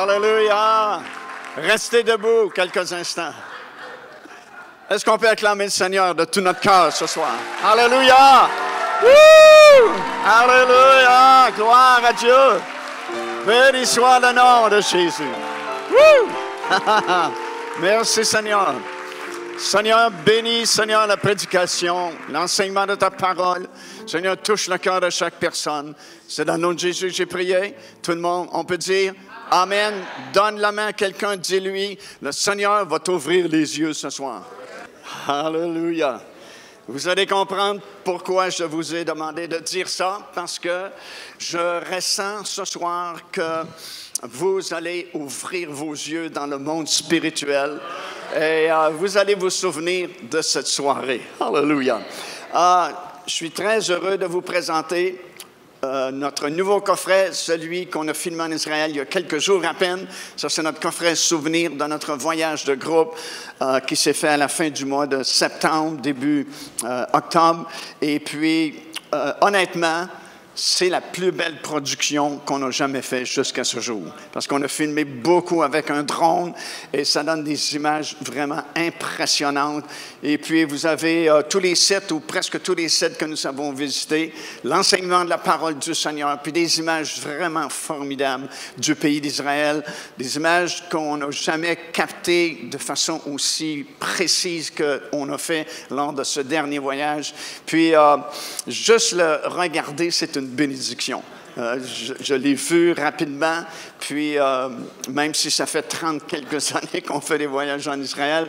Alléluia! Restez debout quelques instants. Est-ce qu'on peut acclamer le Seigneur de tout notre cœur ce soir? Alléluia! Woo! Alléluia! Gloire à Dieu! Béni soit le nom de Jésus. Woo! Merci Seigneur. Seigneur, bénis, Seigneur, la prédication, l'enseignement de ta parole. Seigneur, touche le cœur de chaque personne. C'est dans le nom de Jésus que j'ai prié. Tout le monde, on peut dire Amen. Donne la main à quelqu'un, dis-lui, le Seigneur va t'ouvrir les yeux ce soir. Alléluia. Vous allez comprendre pourquoi je vous ai demandé de dire ça, parce que je ressens ce soir que vous allez ouvrir vos yeux dans le monde spirituel et vous allez vous souvenir de cette soirée. Alléluia. Je suis très heureux de vous présenter notre nouveau coffret, celui qu'on a filmé en Israël il y a quelques jours à peine. Ça, c'est notre coffret souvenir de notre voyage de groupe qui s'est fait à la fin du mois de septembre, début octobre. Et puis, honnêtement, c'est la plus belle production qu'on a jamais faite jusqu'à ce jour. Parce qu'on a filmé beaucoup avec un drone et ça donne des images vraiment impressionnantes. Et puis, vous avez tous les sites ou presque tous les sites que nous avons visités, l'enseignement de la parole du Seigneur, puis des images vraiment formidables du pays d'Israël, des images qu'on n'a jamais captées de façon aussi précise qu'on a fait lors de ce dernier voyage. Puis, juste le regarder, c'est une bénédiction. Je l'ai vu rapidement, puis même si ça fait 30 quelques années qu'on fait des voyages en Israël,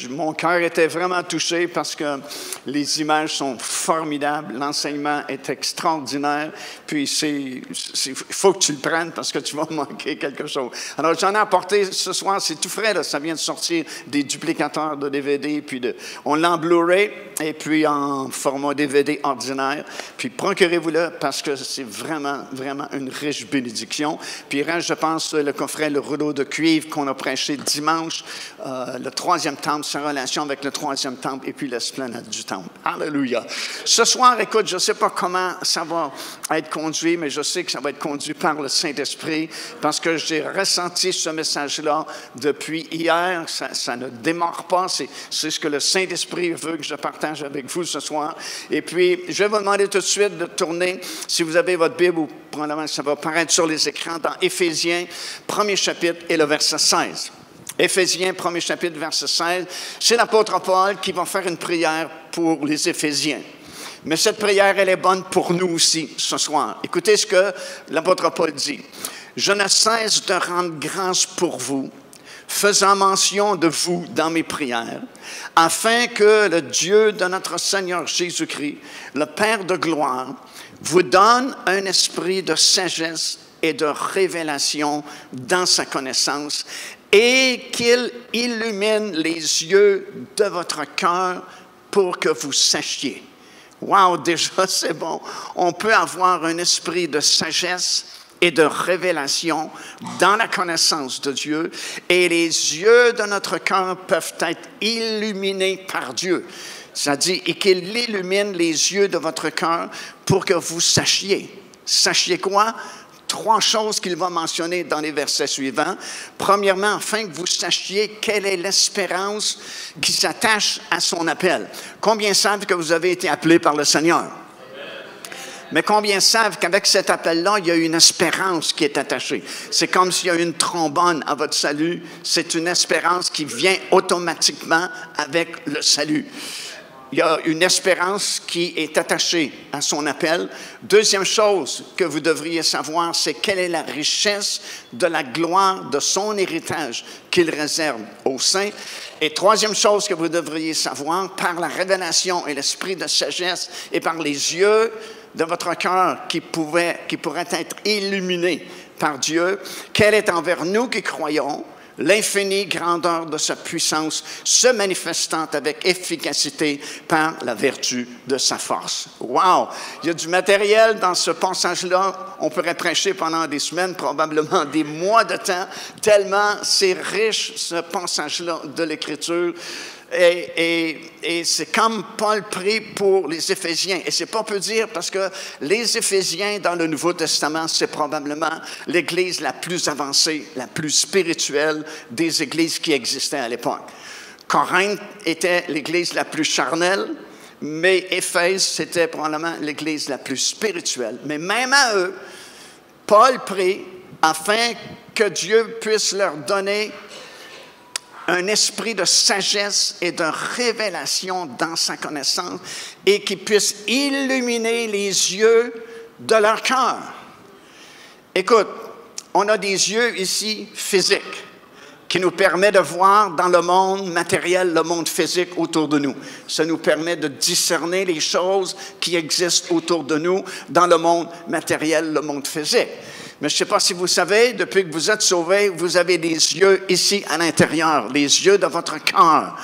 mon cœur était vraiment touché parce que les images sont formidables, l'enseignement est extraordinaire, puis il faut que tu le prennes parce que tu vas manquer quelque chose. Alors j'en ai apporté ce soir, c'est tout frais, là, ça vient de sortir des duplicateurs de DVD, puis on l'a en Blu-ray et puis en format DVD ordinaire, puis procurez-vous-le parce que c'est vraiment, vraiment une riche bénédiction. Puis il reste, je pense, le coffret, le rouleau de cuivre qu'on a prêché dimanche, le troisième temple, sa relation avec le troisième temple et puis l'esplanade du temple. Alléluia. Ce soir, écoute, je ne sais pas comment ça va être conduit, mais je sais que ça va être conduit par le Saint-Esprit parce que j'ai ressenti ce message-là depuis hier. Ça ne démarre pas. C'est ce que le Saint-Esprit veut que je partage avec vous ce soir. Et puis, je vais vous demander tout de suite de tourner, si vous avez votre Bible, ou probablement ça va apparaître sur les écrans, dans Éphésiens, premier chapitre et le verset 16. Éphésiens, premier chapitre, verset 16. C'est l'apôtre Paul qui va faire une prière pour les Éphésiens. Mais cette prière, elle est bonne pour nous aussi ce soir. Écoutez ce que l'apôtre Paul dit. « Je ne cesse de rendre grâce pour vous, faisant mention de vous dans mes prières, afin que le Dieu de notre Seigneur Jésus-Christ, le Père de gloire, vous donne un esprit de sagesse et de révélation dans sa connaissance et qu'il illumine les yeux de votre cœur pour que vous sachiez. » Wow, déjà c'est bon. On peut avoir un esprit de sagesse et de révélation dans la connaissance de Dieu et les yeux de notre cœur peuvent être illuminés par Dieu. Ça dit, et qu'il illumine les yeux de votre cœur pour que vous sachiez. Sachiez quoi? 3 choses qu'il va mentionner dans les versets suivants. Premièrement, afin que vous sachiez quelle est l'espérance qui s'attache à son appel. Combien savent que vous avez été appelés par le Seigneur? Mais combien savent qu'avec cet appel-là, il y a une espérance qui est attachée? C'est comme s'il y a une trombone à votre salut. C'est une espérance qui vient automatiquement avec le salut. Il y a une espérance qui est attachée à son appel. Deuxième chose que vous devriez savoir, c'est quelle est la richesse de la gloire de son héritage qu'il réserve aux saints. Et troisième chose que vous devriez savoir, par la révélation et l'esprit de sagesse et par les yeux de votre cœur qui pourraient être illuminés par Dieu, quelle est envers nous qui croyons l'infinie grandeur de sa puissance se manifestant avec efficacité par la vertu de sa force. Wow! Il y a du matériel dans ce passage-là. On pourrait prêcher pendant des semaines, probablement des mois de temps, tellement c'est riche ce passage-là de l'Écriture. Et c'est comme Paul prie pour les Éphésiens. Et c'est pas peu dire parce que les Éphésiens dans le Nouveau Testament, c'est probablement l'Église la plus avancée, la plus spirituelle des églises qui existaient à l'époque. Corinthe était l'Église la plus charnelle, mais Éphèse, c'était probablement l'Église la plus spirituelle. Mais même à eux, Paul prie afin que Dieu puisse leur donner un esprit de sagesse et de révélation dans sa connaissance et qui puisse illuminer les yeux de leur cœur. Écoute, on a des yeux ici physiques qui nous permettent de voir dans le monde matériel, le monde physique autour de nous. Ça nous permet de discerner les choses qui existent autour de nous dans le monde matériel, le monde physique. Mais je ne sais pas si vous savez, depuis que vous êtes sauvés, vous avez des yeux ici à l'intérieur, les yeux de votre cœur.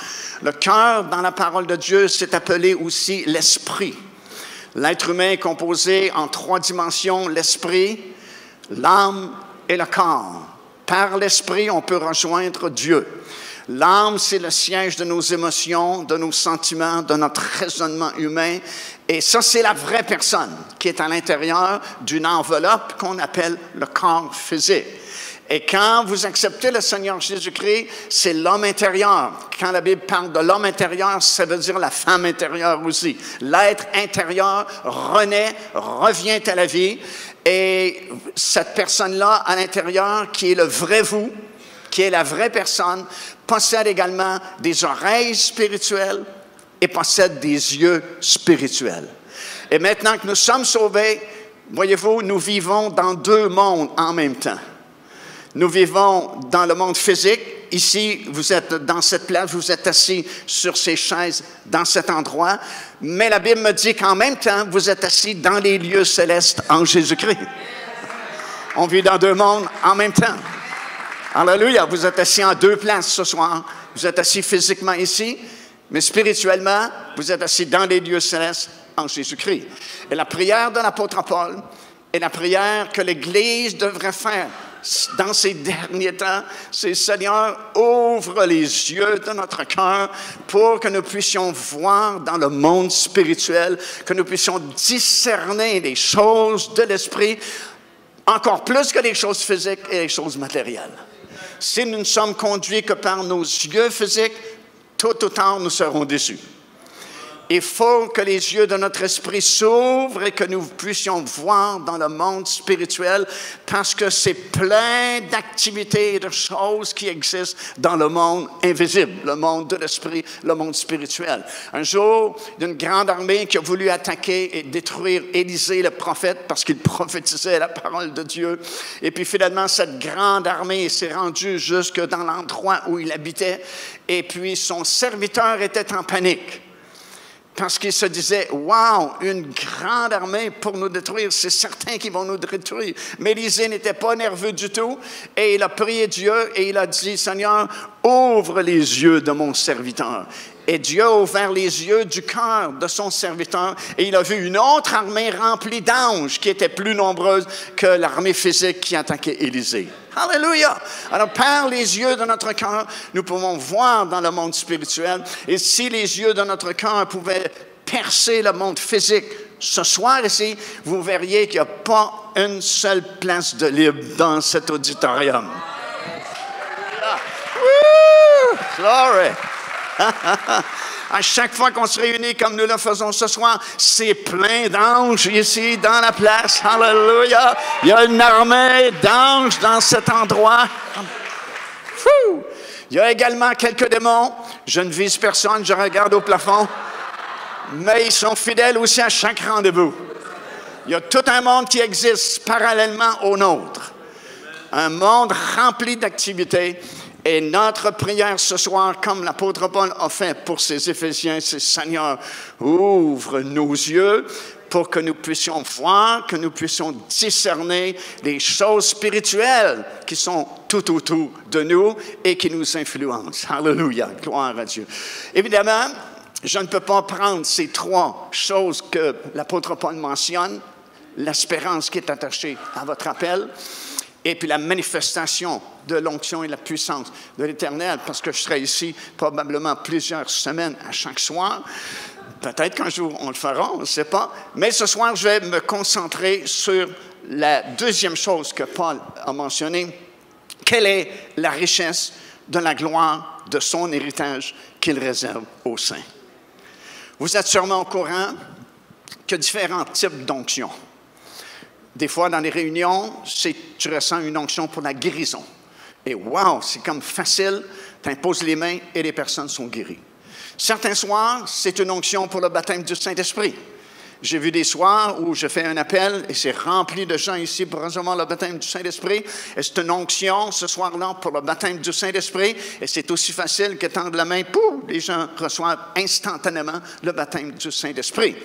Le cœur, dans la parole de Dieu, c'est appelé aussi l'esprit. L'être humain est composé en 3 dimensions, l'esprit, l'âme et le corps. Par l'esprit, on peut rejoindre Dieu. L'âme, c'est le siège de nos émotions, de nos sentiments, de notre raisonnement humain. Et ça, c'est la vraie personne qui est à l'intérieur d'une enveloppe qu'on appelle le corps physique. Et quand vous acceptez le Seigneur Jésus-Christ, c'est l'homme intérieur. Quand la Bible parle de l'homme intérieur, ça veut dire la femme intérieure aussi. L'être intérieur renaît, revient à la vie. Et cette personne-là à l'intérieur, qui est le vrai vous, qui est la vraie personne, possède également des oreilles spirituelles et possède des yeux spirituels. Et maintenant que nous sommes sauvés, voyez-vous, nous vivons dans 2 mondes en même temps. Nous vivons dans le monde physique. Ici, vous êtes dans cette place, vous êtes assis sur ces chaises dans cet endroit. Mais la Bible me dit qu'en même temps, vous êtes assis dans les lieux célestes en Jésus-Christ. On vit dans 2 mondes en même temps. Alléluia, vous êtes assis en 2 places ce soir. Vous êtes assis physiquement ici, mais spirituellement, vous êtes assis dans les lieux célestes en Jésus-Christ. Et la prière de l'apôtre Paul est la prière que l'Église devrait faire dans ces derniers temps, c'est Seigneur, ouvre les yeux de notre cœur pour que nous puissions voir dans le monde spirituel, que nous puissions discerner les choses de l'esprit, encore plus que les choses physiques et les choses matérielles. Si nous ne sommes conduits que par nos yeux physiques, tôt ou tard, nous serons déçus. Il faut que les yeux de notre esprit s'ouvrent et que nous puissions voir dans le monde spirituel parce que c'est plein d'activités et de choses qui existent dans le monde invisible, le monde de l'esprit, le monde spirituel. Un jour, une grande armée qui a voulu attaquer et détruire Élisée le prophète parce qu'il prophétisait la parole de Dieu. Et puis finalement, cette grande armée s'est rendue jusque dans l'endroit où il habitait et puis son serviteur était en panique. Parce qu'il se disait, « Wow, une grande armée pour nous détruire, c'est certain qu'ils vont nous détruire. » Mais Élisée n'était pas nerveux du tout et il a prié Dieu et il a dit, « Seigneur, ouvre les yeux de mon serviteur. » Et Dieu a ouvert les yeux du cœur de son serviteur et il a vu une autre armée remplie d'anges qui était plus nombreuse que l'armée physique qui attaquait Élisée. Alléluia! Alors, par les yeux de notre cœur, nous pouvons voir dans le monde spirituel. Et si les yeux de notre cœur pouvaient percer le monde physique ce soir ici, vous verriez qu'il n'y a pas une seule place de libre dans cet auditorium. Woo! Glory! À chaque fois qu'on se réunit comme nous le faisons ce soir, c'est plein d'anges ici dans la place. Alléluia! Il y a une armée d'anges dans cet endroit. Fou! Il y a également quelques démons. Je ne vise personne, je regarde au plafond. Mais ils sont fidèles aussi à chaque rendez-vous. Il y a tout un monde qui existe parallèlement au nôtre. Un monde rempli d'activités. Et notre prière ce soir, comme l'apôtre Paul a fait pour ses Éphésiens, c'est « Seigneur, ouvre nos yeux pour que nous puissions voir, que nous puissions discerner les choses spirituelles qui sont tout autour de nous et qui nous influencent. » Alléluia, gloire à Dieu. Évidemment, je ne peux pas prendre ces 3 choses que l'apôtre Paul mentionne, l'espérance qui est attachée à votre appel, et puis la manifestation de l'onction et de la puissance de l'Éternel, parce que je serai ici probablement plusieurs semaines à chaque soir. Peut-être qu'un jour on le fera, on ne sait pas. Mais ce soir, je vais me concentrer sur la deuxième chose que Paul a mentionnée. Quelle est la richesse de la gloire de son héritage qu'il réserve aux saints? Vous êtes sûrement au courant qu'il y a différents types d'onction. Des fois, dans les réunions, tu ressens une onction pour la guérison. Et wow, c'est comme facile, tu imposes les mains et les personnes sont guéries. Certains soirs, c'est une onction pour le baptême du Saint-Esprit. J'ai vu des soirs où je fais un appel et c'est rempli de gens ici pour recevoir le baptême du Saint-Esprit. Et c'est une onction ce soir-là pour le baptême du Saint-Esprit. Et c'est aussi facile que tendre la main, pouf, les gens reçoivent instantanément le baptême du Saint-Esprit.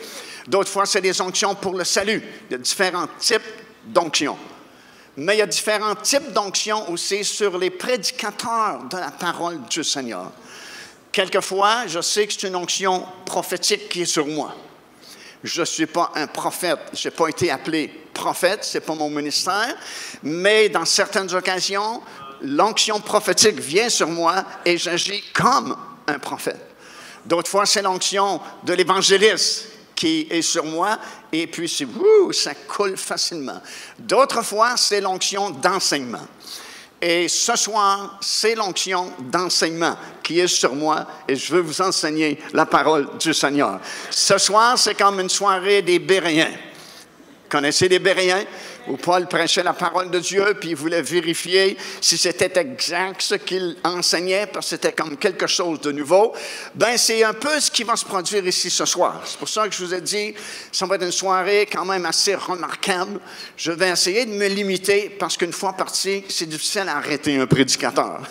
D'autres fois, c'est des onctions pour le salut. Il y a différents types d'onctions. Mais il y a différents types d'onctions aussi sur les prédicateurs de la parole du Seigneur. Quelquefois, je sais que c'est une onction prophétique qui est sur moi. Je ne suis pas un prophète. Je n'ai pas été appelé prophète, ce n'est pas mon ministère. Mais dans certaines occasions, l'onction prophétique vient sur moi et j'agis comme un prophète. D'autres fois, c'est l'onction de l'évangéliste qui est sur moi, et puis ça coule facilement. D'autres fois, c'est l'onction d'enseignement. Et ce soir, c'est l'onction d'enseignement qui est sur moi, et je veux vous enseigner la parole du Seigneur. Ce soir, c'est comme une soirée des Béréens. Connaissez les Béréens? Où Paul prêchait la parole de Dieu, puis il voulait vérifier si c'était exact ce qu'il enseignait, parce que c'était comme quelque chose de nouveau. Bien, c'est un peu ce qui va se produire ici ce soir. C'est pour ça que je vous ai dit, ça va être une soirée quand même assez remarquable. Je vais essayer de me limiter, parce qu'une fois parti, c'est difficile à arrêter un prédicateur.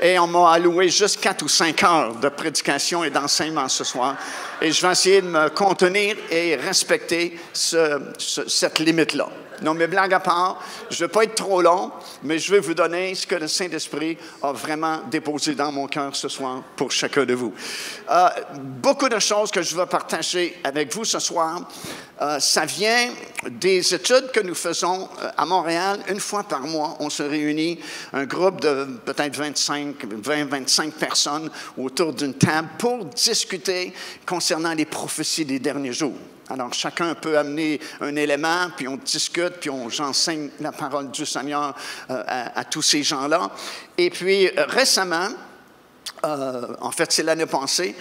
Et on m'a alloué juste 4 ou 5 heures de prédication et d'enseignement ce soir. Et je vais essayer de me contenir et respecter cette limite-là. Non, mais blague à part, je ne vais pas être trop long, mais je vais vous donner ce que le Saint-Esprit a vraiment déposé dans mon cœur ce soir pour chacun de vous. Beaucoup de choses que je vais partager avec vous ce soir, ça vient des études que nous faisons à Montréal. Une fois par mois, on se réunit, un groupe de peut-être 20-25 personnes autour d'une table pour discuter concernant les prophéties des derniers jours. Alors, chacun peut amener un élément, puis on discute, puis j'enseigne la parole du Seigneur à tous ces gens-là. Et puis, récemment, en fait, c'est l'année passée,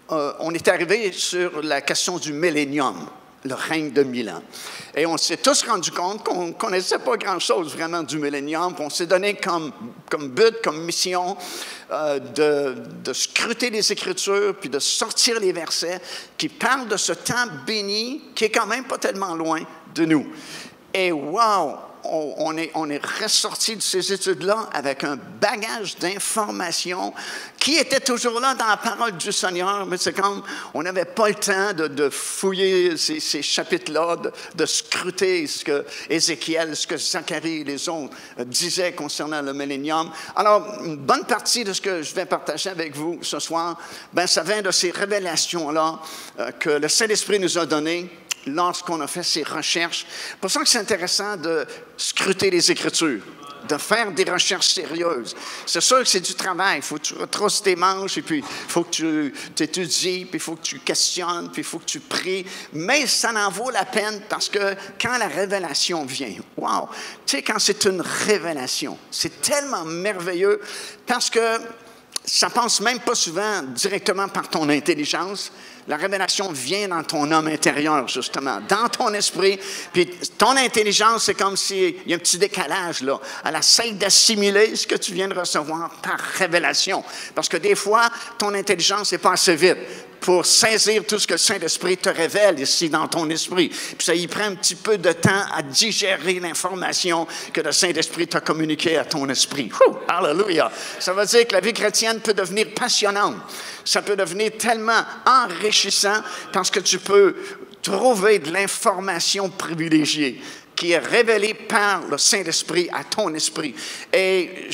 on est arrivé sur la question du millénium, le règne de 1000 ans. Et on s'est tous rendu compte qu'on ne connaissait pas grand-chose vraiment du millénium. On s'est donné comme but, comme mission, de scruter les Écritures, puis de sortir les versets qui parlent de ce temps béni qui est quand même pas tellement loin de nous. Et wow! On est ressorti de ces études-là avec un bagage d'informations qui était toujours là dans la parole du Seigneur, mais c'est comme on n'avait pas le temps de fouiller ces chapitres-là, de scruter ce que Ézéchiel, ce que Zacharie et les autres disaient concernant le millénium. Alors, une bonne partie de ce que je vais partager avec vous ce soir, ben, ça vient de ces révélations-là que le Saint-Esprit nous a données lorsqu'on a fait ces recherches. C'est pour ça que c'est intéressant de scruter les Écritures, de faire des recherches sérieuses. C'est sûr que c'est du travail. Il faut que tu retrousses tes manches, et puis il faut que tu t'étudies, puis il faut que tu questionnes, puis il faut que tu pries. Mais ça en vaut la peine parce que quand la révélation vient, wow! Tu sais, quand c'est une révélation, c'est tellement merveilleux parce que ça passe même pas souvent directement par ton intelligence. La révélation vient dans ton homme intérieur, justement, dans ton esprit. Puis ton intelligence, c'est comme s'il y a un petit décalage, là. Elle essaie d'assimiler ce que tu viens de recevoir par révélation. Parce que des fois, ton intelligence n'est pas assez vite pour saisir tout ce que le Saint-Esprit te révèle ici dans ton esprit. Puis ça y prend un petit peu de temps à digérer l'information que le Saint-Esprit t'a communiquée à ton esprit. Alléluia! Ça veut dire que la vie chrétienne peut devenir passionnante. Ça peut devenir tellement enrichissant parce que tu peux trouver de l'information privilégiée qui est révélée par le Saint-Esprit à ton esprit. Et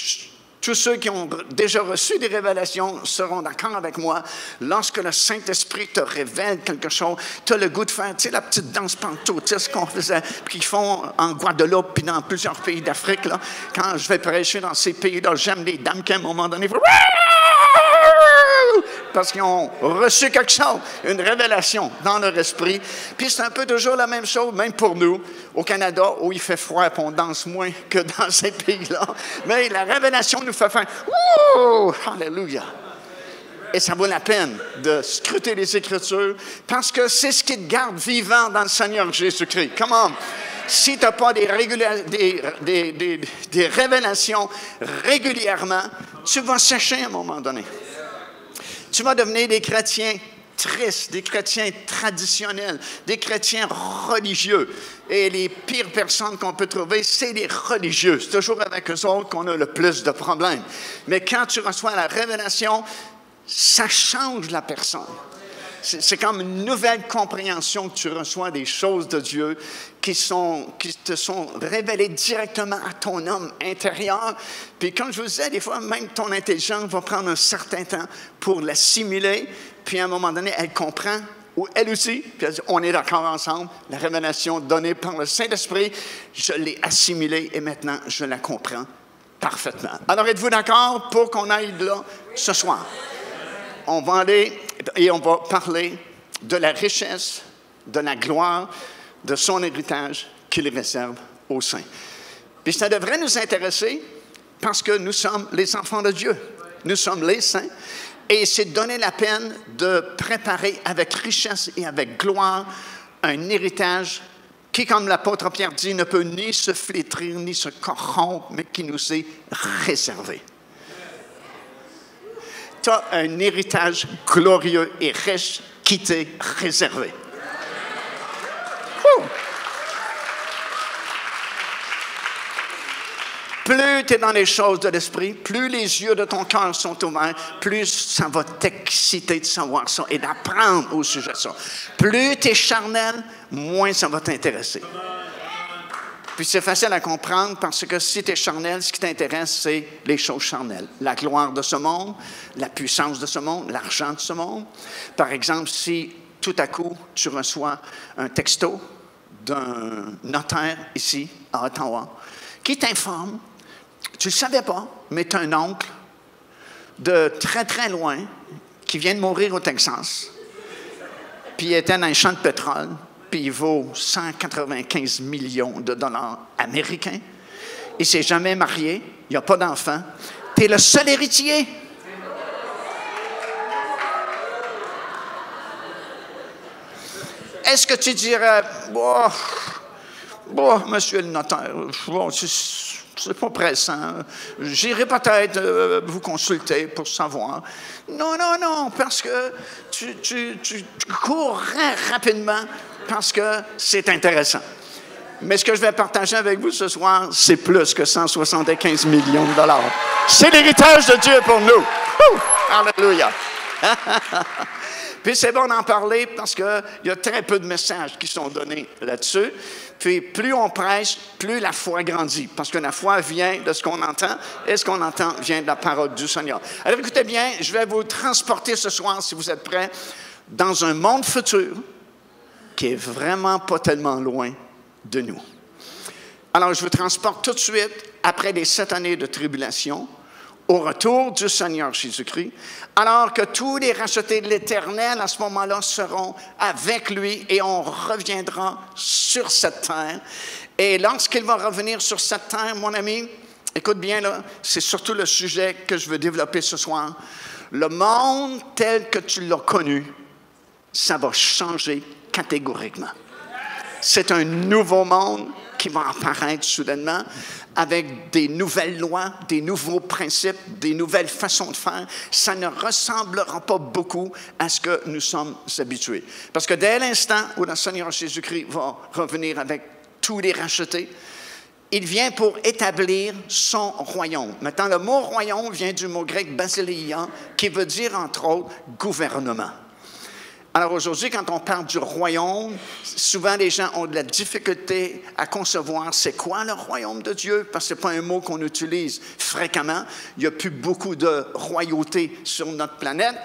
Tous ceux qui ont déjà reçu des révélations seront d'accord avec moi. Lorsque le Saint-Esprit te révèle quelque chose, tu as le goût de faire, tu sais, la petite danse pantoute, qu'on faisait, puis qu'ils font en Guadeloupe, puis dans plusieurs pays d'Afrique, là. Quand je vais prêcher dans ces pays-là, j'aime les dames qui, à un moment donné, font parce qu'ils ont reçu quelque chose, une révélation dans leur esprit. Puis c'est un peu toujours la même chose, même pour nous, au Canada, où il fait froid et on danse moins que dans ces pays-là. Mais la révélation nous fait faire « Wouh! Alléluia! » Et ça vaut la peine de scruter les Écritures parce que c'est ce qui te garde vivant dans le Seigneur Jésus-Christ. Come on! Si tu n'as pas des révélations régulièrement, tu vas sécher à un moment donné. Tu vas devenir des chrétiens tristes, des chrétiens traditionnels, des chrétiens religieux. Et les pires personnes qu'on peut trouver, c'est les religieux. C'est toujours avec eux autres qu'on a le plus de problèmes. Mais quand tu reçois la révélation, ça change la personne. C'est comme une nouvelle compréhension que tu reçois des choses de Dieu qui te sont révélées directement à ton homme intérieur. Puis comme je vous disais, des fois, même ton intelligence va prendre un certain temps pour l'assimiler. Puis à un moment donné, elle comprend, ou elle aussi, puis elle dit, on est d'accord ensemble. La révélation donnée par le Saint-Esprit, je l'ai assimilée et maintenant, je la comprends parfaitement. Alors, êtes-vous d'accord pour qu'on aille là ce soir? On va aller et on va parler de la richesse, de la gloire, de son héritage qu'il réserve aux saints. Puis ça devrait nous intéresser parce que nous sommes les enfants de Dieu. Nous sommes les saints. Et c'est donner la peine de préparer avec richesse et avec gloire un héritage qui, comme l'apôtre Pierre dit, ne peut ni se flétrir ni se corrompre, mais qui nous est réservé. Tu as un héritage glorieux et riche qui t'est réservé. Plus tu es dans les choses de l'esprit, plus les yeux de ton cœur sont ouverts, plus ça va t'exciter de savoir ça et d'apprendre au sujet de ça. Plus tu es charnel, moins ça va t'intéresser. Puis c'est facile à comprendre parce que si tu es charnel, ce qui t'intéresse, c'est les choses charnelles. La gloire de ce monde, la puissance de ce monde, l'argent de ce monde. Par exemple, si tout à coup, tu reçois un texto d'un notaire ici, à Ottawa, qui t'informe, tu ne le savais pas, mais tu as un oncle de très, très loin qui vient de mourir au Texas, puis il était dans un champ de pétrole, puis il vaut 195 millions de dollars américains. Il ne s'est jamais marié, il n'y a pas d'enfant. Tu es le seul héritier. Est-ce que tu dirais, monsieur le notaire, c'est pas pressant, j'irai peut-être vous consulter pour savoir. Non, parce que tu courrais rapidement parce que c'est intéressant. Mais ce que je vais partager avec vous ce soir, c'est plus que 175 millions de dollars. C'est l'héritage de Dieu pour nous. Alléluia. Puis c'est bon d'en parler parce qu'il y a très peu de messages qui sont donnés là-dessus. Puis plus on prêche, plus la foi grandit. Parce que la foi vient de ce qu'on entend et ce qu'on entend vient de la parole du Seigneur. Alors écoutez bien, je vais vous transporter ce soir, si vous êtes prêts, dans un monde futur qui est vraiment pas tellement loin de nous. Alors je vous transporte tout de suite, après les 7 années de tribulation, au retour du Seigneur Jésus-Christ, alors que tous les rachetés de l'Éternel, à ce moment-là, seront avec lui et on reviendra sur cette terre. Et lorsqu'il va revenir sur cette terre, mon ami, écoute bien, là, c'est surtout le sujet que je veux développer ce soir. Le monde tel que tu l'as connu, ça va changer catégoriquement. C'est un nouveau monde qui va apparaître soudainement avec des nouvelles lois, des nouveaux principes, des nouvelles façons de faire. Ça ne ressemblera pas beaucoup à ce que nous sommes habitués. Parce que dès l'instant où le Seigneur Jésus-Christ va revenir avec tous les rachetés, il vient pour établir son royaume. Maintenant, le mot royaume vient du mot grec basileia, qui veut dire, entre autres, gouvernement. Alors aujourd'hui, quand on parle du royaume, souvent les gens ont de la difficulté à concevoir c'est quoi le royaume de Dieu, parce que ce n'est pas un mot qu'on utilise fréquemment. Il n'y a plus beaucoup de royauté sur notre planète.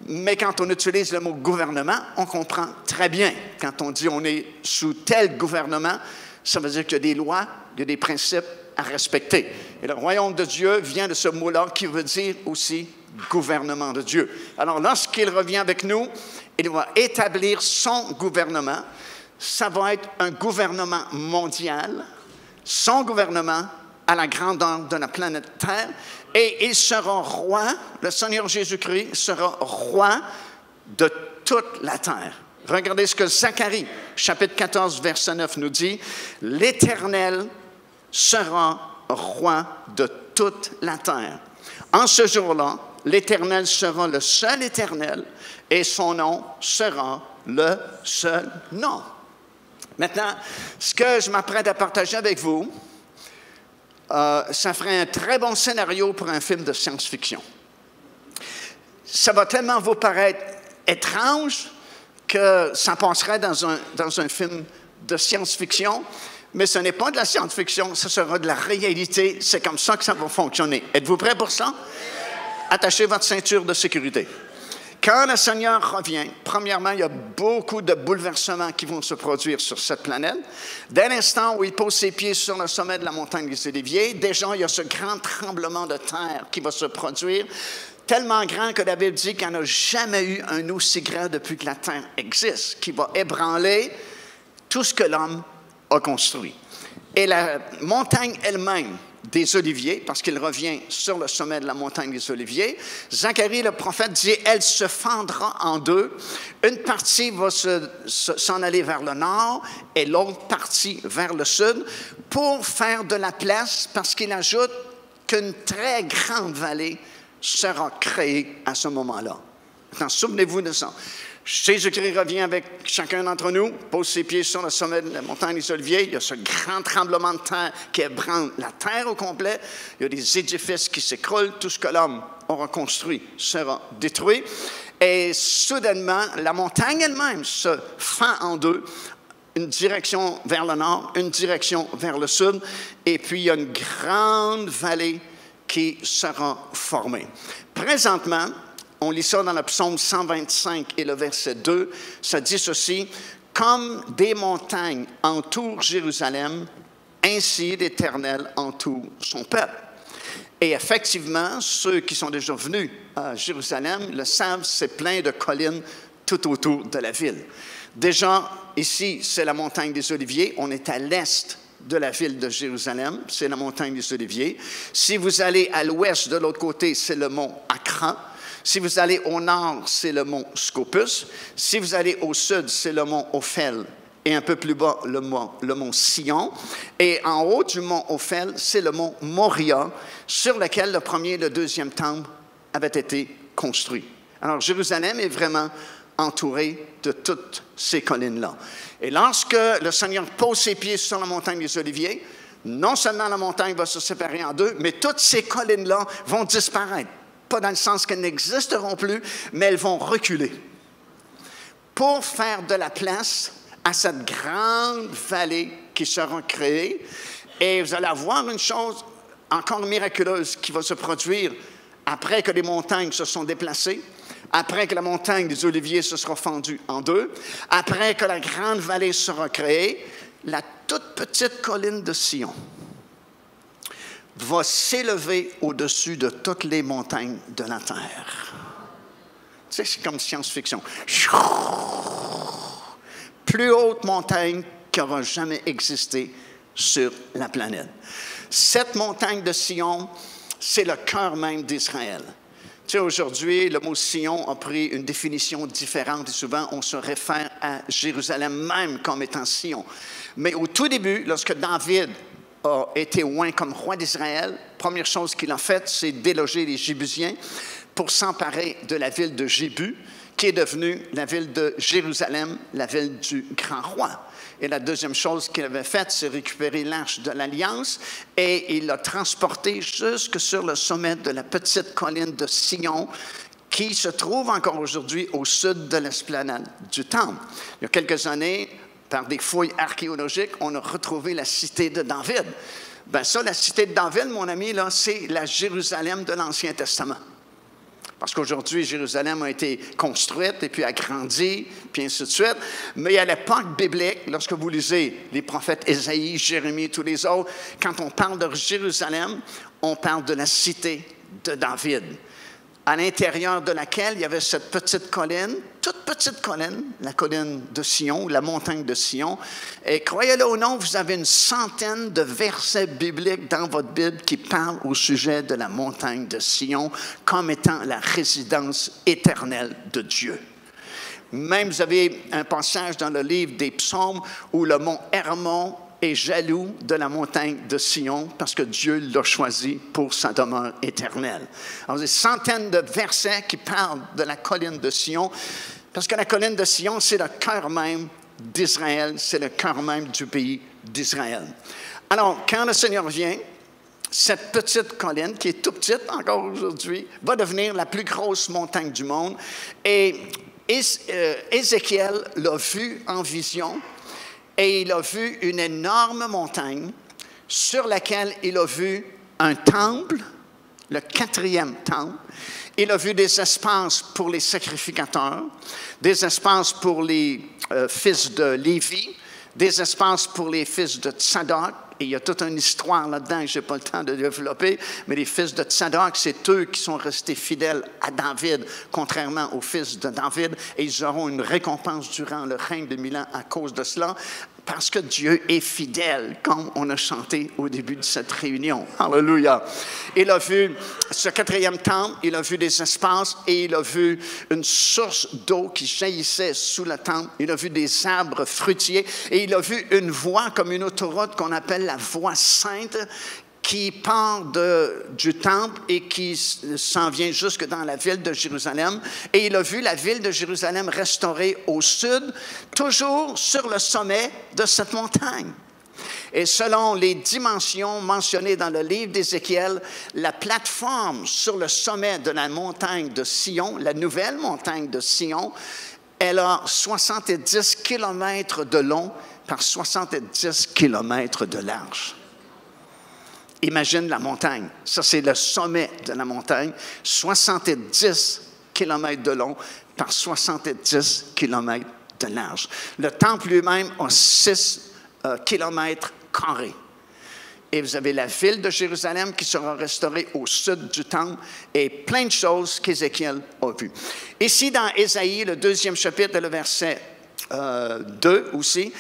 Mais quand on utilise le mot gouvernement, on comprend très bien. Quand on dit on est sous tel gouvernement, ça veut dire qu'il y a des lois, il y a des principes à respecter. Et le royaume de Dieu vient de ce mot-là qui veut dire aussi gouvernement de Dieu. Alors lorsqu'il revient avec nous, il va établir son gouvernement. Ça va être un gouvernement mondial, son gouvernement à la grandeur de la planète Terre. Et il sera roi, le Seigneur Jésus-Christ sera roi de toute la terre. Regardez ce que Zacharie, chapitre 14, verset 9 nous dit. L'Éternel sera roi de toute la terre. En ce jour-là, l'Éternel sera le seul Éternel et son nom sera le seul nom. Maintenant, ce que je m'apprête à partager avec vous, ça ferait un très bon scénario pour un film de science-fiction. Ça va tellement vous paraître étrange que ça passerait dans un film de science-fiction, mais ce n'est pas de la science-fiction, ce sera de la réalité. C'est comme ça que ça va fonctionner. Êtes-vous prêts pour ça? Attachez votre ceinture de sécurité. Quand le Seigneur revient, premièrement, il y a beaucoup de bouleversements qui vont se produire sur cette planète. Dès l'instant où il pose ses pieds sur le sommet de la montagne des Oliviers, déjà, il y a ce grand tremblement de terre qui va se produire, tellement grand que la Bible dit qu'il n'y en a jamais eu un aussi grand depuis que la terre existe, qui va ébranler tout ce que l'homme a construit. Et la montagne elle-même, des Oliviers, parce qu'il revient sur le sommet de la montagne des Oliviers. Zacharie, le prophète, dit « Elle se fendra en deux. Une partie va s'en aller vers le nord et l'autre partie vers le sud pour faire de la place, parce qu'il ajoute qu'une très grande vallée sera créée à ce moment-là. » Maintenant, souvenez-vous de ça. Jésus-Christ revient avec chacun d'entre nous, pose ses pieds sur le sommet de la montagne des Oliviers. Il y a ce grand tremblement de terre qui ébranle la terre au complet. Il y a des édifices qui s'écroulent. Tout ce que l'homme aura construit sera détruit. Et soudainement, la montagne elle-même se fend en deux. Une direction vers le nord, une direction vers le sud. Et puis, il y a une grande vallée qui sera formée. Présentement, on lit ça dans le psaume 125 et le verset 2. Ça dit ceci: « Comme des montagnes entourent Jérusalem, ainsi l'Éternel entoure son peuple. » Et effectivement, ceux qui sont déjà venus à Jérusalem le savent, c'est plein de collines tout autour de la ville. Déjà, ici, c'est la montagne des Oliviers. On est à l'est de la ville de Jérusalem, c'est la montagne des Oliviers. Si vous allez à l'ouest, de l'autre côté, c'est le mont Akran. Si vous allez au nord, c'est le mont Scopus. Si vous allez au sud, c'est le mont Ophel. Et un peu plus bas, le mont Sion. Et en haut du mont Ophel, c'est le mont Moria, sur lequel le premier et le deuxième temple avaient été construits. Alors, Jérusalem est vraiment entourée de toutes ces collines-là. Et lorsque le Seigneur pose ses pieds sur la montagne des Oliviers, non seulement la montagne va se séparer en deux, mais toutes ces collines-là vont disparaître. Pas dans le sens qu'elles n'existeront plus, mais elles vont reculer pour faire de la place à cette grande vallée qui sera créée. Et vous allez avoir une chose encore miraculeuse qui va se produire après que les montagnes se sont déplacées, après que la montagne des Oliviers se sera fendue en deux, après que la grande vallée sera créée, la toute petite colline de Sion va s'élever au-dessus de toutes les montagnes de la terre. Tu sais, c'est comme science-fiction. Plus haute montagne qui aura jamais existé sur la planète. Cette montagne de Sion, c'est le cœur même d'Israël. Tu sais, aujourd'hui, le mot Sion a pris une définition différente et souvent on se réfère à Jérusalem même comme étant Sion. Mais au tout début, lorsque David a été oint comme roi d'Israël, première chose qu'il a faite, c'est déloger les Jébusiens pour s'emparer de la ville de Jébu, qui est devenue la ville de Jérusalem, la ville du grand roi. Et la deuxième chose qu'il avait faite, c'est récupérer l'arche de l'Alliance et il l'a transportée jusque sur le sommet de la petite colline de Sion, qui se trouve encore aujourd'hui au sud de l'esplanade du Temple. Il y a quelques années, par des fouilles archéologiques, on a retrouvé la cité de David. Bien ça, la cité de David, mon ami, là, c'est la Jérusalem de l'Ancien Testament. Parce qu'aujourd'hui, Jérusalem a été construite et puis agrandie, puis ainsi de suite. Mais à l'époque biblique, lorsque vous lisez les prophètes Ésaïe, Jérémie, tous les autres, quand on parle de Jérusalem, on parle de la cité de David, à l'intérieur de laquelle il y avait cette petite colline, toute petite colline, la colline de Sion, la montagne de Sion. Et croyez-le ou non, vous avez une centaine de versets bibliques dans votre Bible qui parlent au sujet de la montagne de Sion comme étant la résidence éternelle de Dieu. Même vous avez un passage dans le livre des Psaumes où le mont Hermon est jaloux de la montagne de Sion parce que Dieu l'a choisi pour sa demeure éternelle. Alors, il y a des centaines de versets qui parlent de la colline de Sion parce que la colline de Sion, c'est le cœur même d'Israël, c'est le cœur même du pays d'Israël. Alors, quand le Seigneur vient, cette petite colline, qui est tout petite encore aujourd'hui, va devenir la plus grosse montagne du monde. Et Ézéchiel l'a vu en vision. Et il a vu une énorme montagne sur laquelle il a vu un temple, le 4e temple. Il a vu des espaces pour les sacrificateurs, des espaces pour les fils de Lévi, des espaces pour les fils de Tsadok. Et il y a toute une histoire là-dedans que je n'ai pas le temps de développer, mais les fils de Tsadok, c'est eux qui sont restés fidèles à David, contrairement aux fils de David, et ils auront une récompense durant le règne de 1000 ans à cause de cela, parce que Dieu est fidèle, comme on a chanté au début de cette réunion. Alléluia! Il a vu ce 4e temple, il a vu des espaces et il a vu une source d'eau qui jaillissait sous le temple. Il a vu des arbres fruitiers et il a vu une voie comme une autoroute qu'on appelle la voie sainte qui part du temple et qui s'en vient jusque dans la ville de Jérusalem. Et il a vu la ville de Jérusalem restaurée au sud, toujours sur le sommet de cette montagne. Et selon les dimensions mentionnées dans le livre d'Ézéchiel, la plateforme sur le sommet de la montagne de Sion, la nouvelle montagne de Sion, elle a 70 kilomètres de long par 70 kilomètres de large. Imagine la montagne. Ça, c'est le sommet de la montagne. 70 kilomètres de long par 70 kilomètres de large. Le temple lui-même a 6 kilomètres carrés. Et vous avez la ville de Jérusalem qui sera restaurée au sud du temple et plein de choses qu'Ézéchiel a vues. Ici, dans Ésaïe, le 2e chapitre, le verset 2 aussi,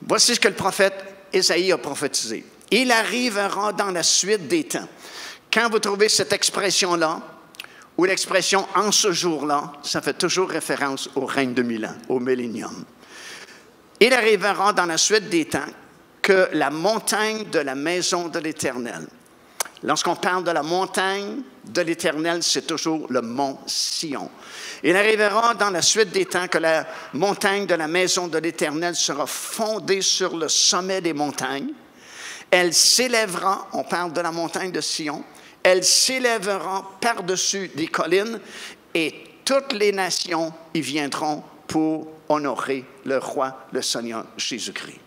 voici ce que le prophète Ésaïe a prophétisé. Il arrivera dans la suite des temps. Quand vous trouvez cette expression-là, ou l'expression « en ce jour-là », ça fait toujours référence au règne de 1000 ans, au millénium. Il arrivera dans la suite des temps que la montagne de la maison de l'Éternel. Lorsqu'on parle de la montagne de l'Éternel, c'est toujours le mont Sion. Il arrivera dans la suite des temps que la montagne de la maison de l'Éternel sera fondée sur le sommet des montagnes. Elle s'élèvera, on parle de la montagne de Sion, elle s'élèvera par-dessus des collines et toutes les nations y viendront pour honorer le roi, le Seigneur Jésus-Christ.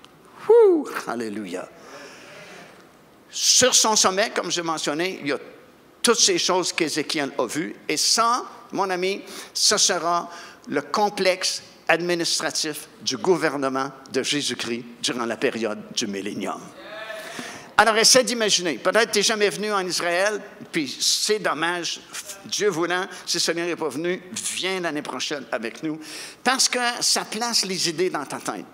Alléluia! Sur son sommet, comme j'ai mentionné, il y a toutes ces choses qu'Ézéchiel a vues. Et ça, mon ami, ce sera le complexe administratif du gouvernement de Jésus-Christ durant la période du millénium. Alors, essaie d'imaginer. Peut-être que tu n'es jamais venu en Israël, puis c'est dommage. Dieu voulant, si le Seigneur n'est pas venu, viens l'année prochaine avec nous. Parce que ça place les idées dans ta tête.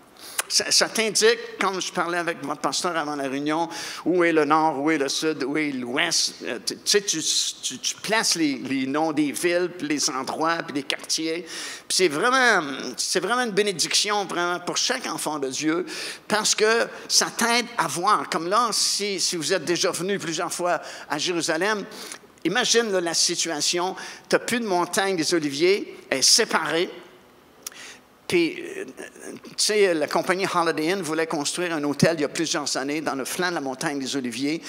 Ça t'indique, comme je parlais avec votre pasteur avant la réunion, où est le nord, où est le sud, où est l'ouest. Tu sais, tu places les noms des villes, puis les endroits, puis les quartiers. Puis c'est vraiment une bénédiction vraiment pour chaque enfant de Dieu, parce que ça t'aide à voir. Comme là, si vous êtes déjà venu plusieurs fois à Jérusalem, imagine là, la situation. Tu n'as plus de montagne des Oliviers, elle est séparée. Puis, tu sais, la compagnie Holiday Inn voulait construire un hôtel il y a plusieurs années dans le flanc de la montagne des Oliviers.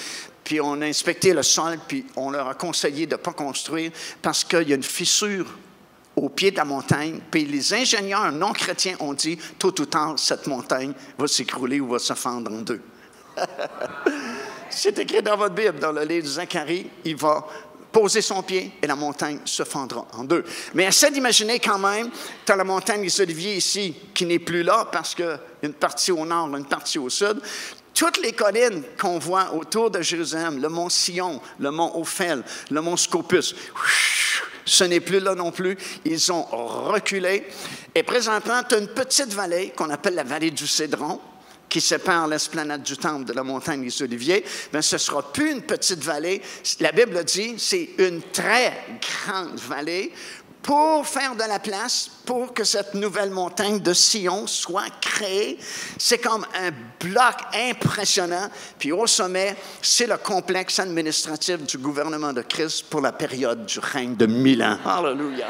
Puis, on a inspecté le sol, puis on leur a conseillé de ne pas construire parce qu'il y a une fissure au pied de la montagne, puis les ingénieurs non chrétiens ont dit, tôt ou tard, cette montagne va s'écrouler ou va se fendre en deux. C'est écrit dans votre Bible, dans le livre de Zacharie, il va poser son pied et la montagne se fendra en deux. Mais essaie d'imaginer quand même, tu as la montagne des Oliviers ici, qui n'est plus là parce qu'il y a une partie au nord, une partie au sud. Toutes les collines qu'on voit autour de Jérusalem, le mont Sion, le mont Ophel, le mont Scopus, ce n'est plus là non plus. Ils ont reculé. Et présentement, tu as une petite vallée qu'on appelle la vallée du Cédron, qui sépare l'esplanade du Temple de la montagne des Oliviers. Bien, ce ne sera plus une petite vallée. La Bible dit que c'est une très grande vallée pour faire de la place, pour que cette nouvelle montagne de Sion soit créée. C'est comme un bloc impressionnant. Puis au sommet, c'est le complexe administratif du gouvernement de Christ pour la période du règne de 1000 ans. Alléluia!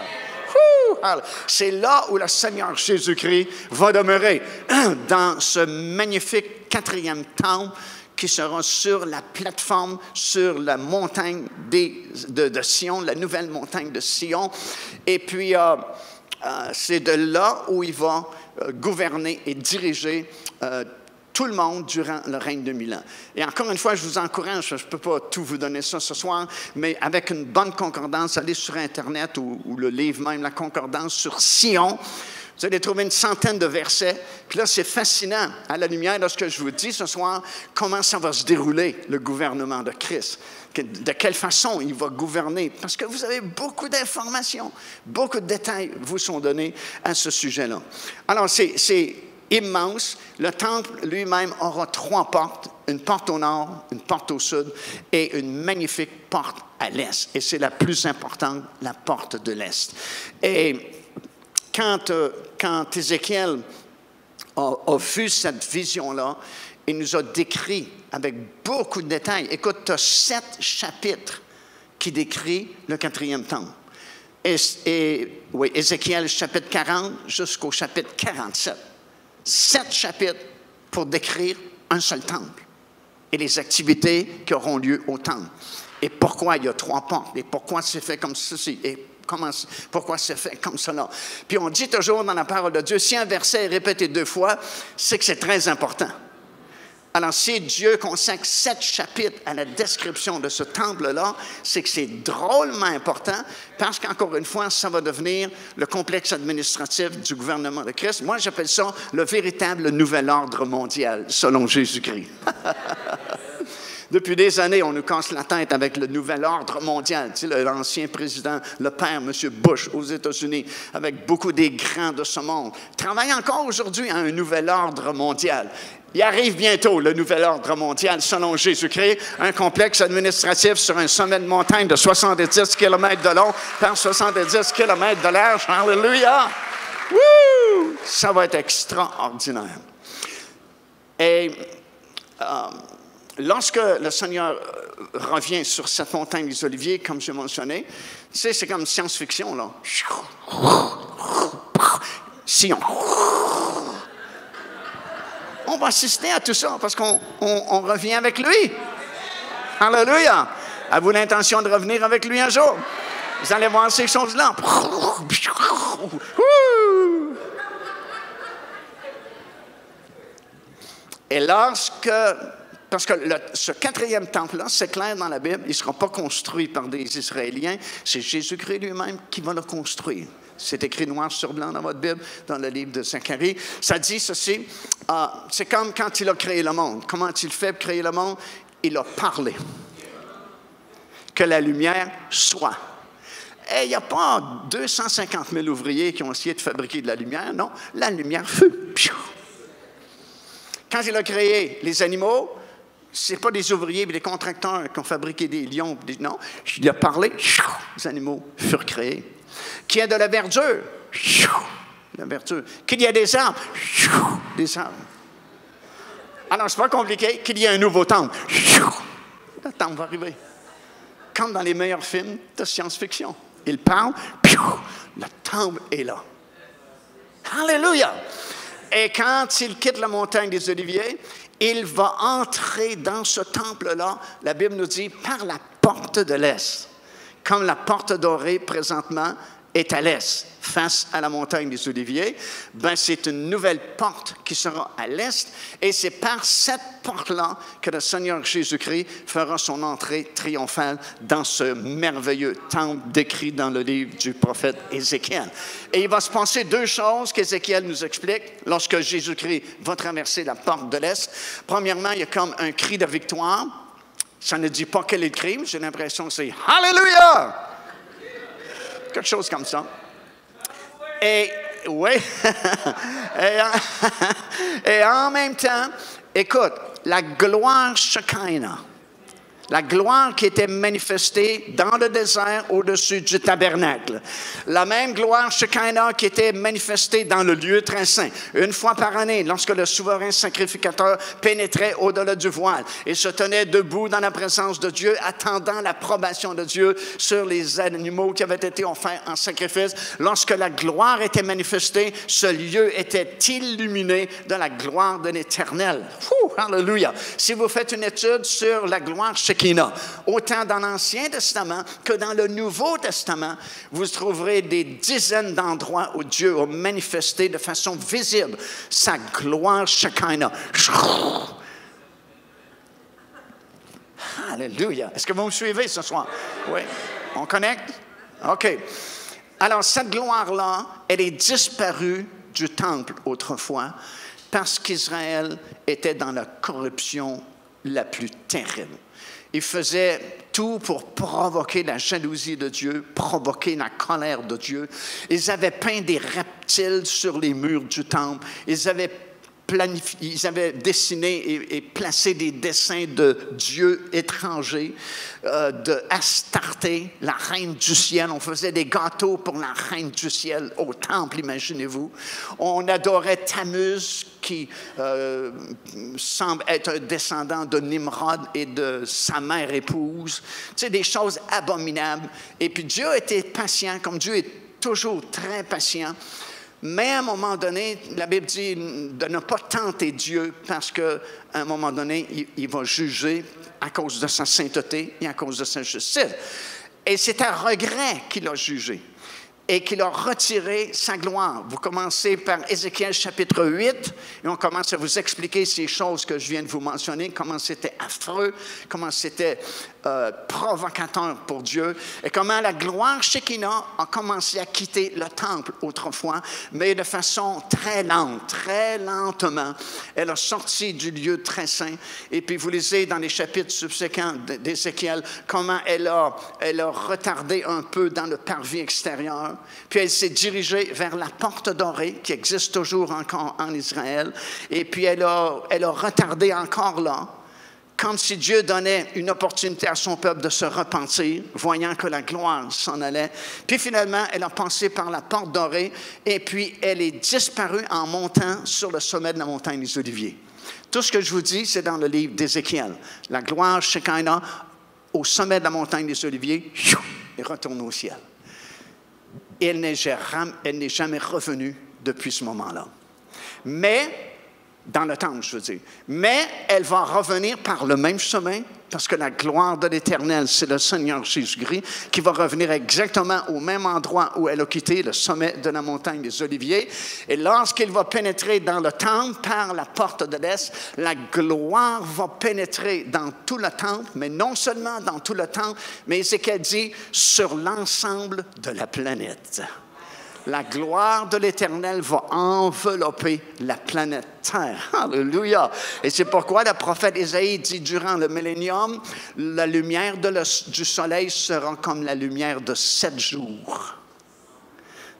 C'est là où le Seigneur Jésus-Christ va demeurer, dans ce magnifique 4e temple qui sera sur la plateforme, sur la montagne de Sion, la nouvelle montagne de Sion. Et puis, c'est de là où il va gouverner et diriger tout le monde durant le règne de 1000 ans. Et encore une fois, je vous encourage, je ne peux pas tout vous donner ça ce soir, mais avec une bonne concordance, allez sur Internet ou le livre même, la concordance sur Sion, vous allez trouver une centaine de versets. Puis là, c'est fascinant, à la lumière de ce que je vous dis ce soir, comment ça va se dérouler, le gouvernement de Christ. De quelle façon il va gouverner. Parce que vous avez beaucoup d'informations, beaucoup de détails vous sont donnés à ce sujet-là. Alors, c'est immense. Le temple lui-même aura 3 portes, une porte au nord, une porte au sud et une magnifique porte à l'est. Et c'est la plus importante, la porte de l'est. Et quand Ézéchiel a vu cette vision-là, il nous a décrit avec beaucoup de détails. Écoute, tu as 7 chapitres qui décrivent le 4e temple. Oui, Ézéchiel chapitre 40 jusqu'au chapitre 47. 7 chapitres pour décrire un seul temple et les activités qui auront lieu au temple. Et pourquoi il y a 3 portes, et pourquoi c'est fait comme ceci, et pourquoi c'est fait comme cela. Puis on dit toujours dans la parole de Dieu, si un verset est répété 2 fois, c'est que c'est très important. Alors, si Dieu consacre 7 chapitres à la description de ce temple-là, c'est que c'est drôlement important parce qu'encore une fois, ça va devenir le complexe administratif du gouvernement de Christ. Moi, j'appelle ça le véritable nouvel ordre mondial, selon Jésus-Christ. Depuis des années, on nous casse la tête avec le nouvel ordre mondial. Tu sais, l'ancien président, le père, M. Bush, aux États-Unis, avec beaucoup des grands de ce monde, travaille encore aujourd'hui à un nouvel ordre mondial. Il arrive bientôt, le nouvel ordre mondial, selon Jésus-Christ, un complexe administratif sur un sommet de montagne de 70 km de long par 70 km de large. Alléluia! Wouh! Ça va être extraordinaire. Et lorsque le Seigneur revient sur cette montagne des Oliviers, comme j'ai mentionné, tu sais, c'est comme science-fiction, là. Sion. On va assister à tout ça parce qu'on revient avec lui. Alléluia! Avez-vous l'intention de revenir avec lui un jour? Vous allez voir ces choses-là. Et parce que ce 4e temple-là, c'est clair dans la Bible, il ne sera pas construit par des Israéliens, c'est Jésus-Christ lui-même qui va le construire. C'est écrit noir sur blanc dans votre Bible, dans le livre de Zacharie. Ça dit ceci, c'est comme quand il a créé le monde. Comment il fait pour créer le monde? Il a parlé. Que la lumière soit. Et il n'y a pas 250 000 ouvriers qui ont essayé de fabriquer de la lumière, non. La lumière fut. Quand il a créé les animaux, ce n'est pas des ouvriers et des contracteurs qui ont fabriqué des lions. Non, il a parlé, les animaux furent créés. Qu'il y ait de la verdure, la verdure. Qu'il y ait des arbres, des arbres. Alors, ce n'est pas compliqué. Qu'il y ait un nouveau temple, le temple va arriver. Comme dans les meilleurs films de science-fiction. Il parle, le temple est là. Alléluia! Et quand il quitte la montagne des Oliviers, il va entrer dans ce temple-là, la Bible nous dit, par la porte de l'Est. Comme la porte dorée, présentement, est à l'Est. face à la montagne des Oliviers, ben c'est une nouvelle porte qui sera à l'est, et c'est par cette porte-là que le Seigneur Jésus-Christ fera son entrée triomphale dans ce merveilleux temple décrit dans le livre du prophète Ézéchiel. Et il va se passer deux choses qu'Ézéchiel nous explique lorsque Jésus-Christ va traverser la porte de l'est. Premièrement, il y a comme un cri de victoire. Ça ne dit pas quel est le cri, j'ai l'impression que c'est « Alléluia ». Quelque chose comme ça. Et, oui, et en même temps, écoute, la gloire Shekinah, la gloire qui était manifestée dans le désert au-dessus du tabernacle. La même gloire Shekinah qui était manifestée dans le lieu très saint. Une fois par année, lorsque le souverain sacrificateur pénétrait au-delà du voile et se tenait debout dans la présence de Dieu, attendant l'approbation de Dieu sur les animaux qui avaient été offerts en sacrifice. Lorsque la gloire était manifestée, ce lieu était illuminé de la gloire de l'Éternel. Alléluia! Si vous faites une étude sur la gloire Shekinah, autant dans l'Ancien Testament que dans le Nouveau Testament, vous trouverez des dizaines d'endroits où Dieu a manifesté de façon visible sa gloire Shekinah. Alléluia! Est-ce que vous me suivez ce soir? Oui? On connecte? OK. Alors, cette gloire-là, elle est disparue du temple autrefois parce qu'Israël était dans la corruption la plus terrible. Ils faisaient tout pour provoquer la jalousie de Dieu, provoquer la colère de Dieu. Ils avaient peint des reptiles sur les murs du temple. Ils avaient dessiné et placé des dessins de dieux étrangers, de Astarté, la reine du ciel. On faisait des gâteaux pour la reine du ciel au temple, imaginez-vous. On adorait Tammuz, qui semble être un descendant de Nimrod et de sa mère épouse. Tu sais, des choses abominables. Et puis Dieu était patient, comme Dieu est toujours très patient. Mais à un moment donné, la Bible dit de ne pas tenter Dieu parce qu'à un moment donné, il va juger à cause de sa sainteté et à cause de sa justice. Et c'est à regret qu'il a jugé et qu'il a retiré sa gloire. Vous commencez par Ézéchiel chapitre 8, et on commence à vous expliquer ces choses que je viens de vous mentionner, comment c'était affreux, comment c'était provocateur pour Dieu, et comment la gloire Shekinah a commencé à quitter le temple autrefois, mais de façon très lente, très lentement. Elle a sorti du lieu très saint, et puis vous lisez dans les chapitres subséquents d'Ézéchiel comment elle a retardé un peu dans le parvis extérieur, puis elle s'est dirigée vers la porte dorée qui existe toujours encore en Israël, et puis elle a retardé encore là, comme si Dieu donnait une opportunité à son peuple de se repentir, voyant que la gloire s'en allait. Puis finalement, elle a passé par la porte dorée, et puis elle est disparue en montant sur le sommet de la montagne des Oliviers. Tout ce que je vous dis, c'est dans le livre d'Ézéchiel. La gloire Shekinah au sommet de la montagne des Oliviers, et retourne au ciel. Et elle n'est jamais revenue depuis ce moment-là. Mais, dans le temple, je veux dire. Mais elle va revenir par le même chemin, parce que la gloire de l'Éternel, c'est le Seigneur Jésus-Christ, qui va revenir exactement au même endroit où elle a quitté, le sommet de la montagne des Oliviers. Et lorsqu'il va pénétrer dans le temple par la porte de l'Est, la gloire va pénétrer dans tout le temple, mais non seulement dans tout le temple, mais c'est qu'elle dit sur l'ensemble de la planète. La gloire de l'Éternel va envelopper la planète Terre. Alléluia! Et c'est pourquoi le prophète Isaïe dit, durant le millénium, la lumière du soleil sera comme la lumière de 7 jours.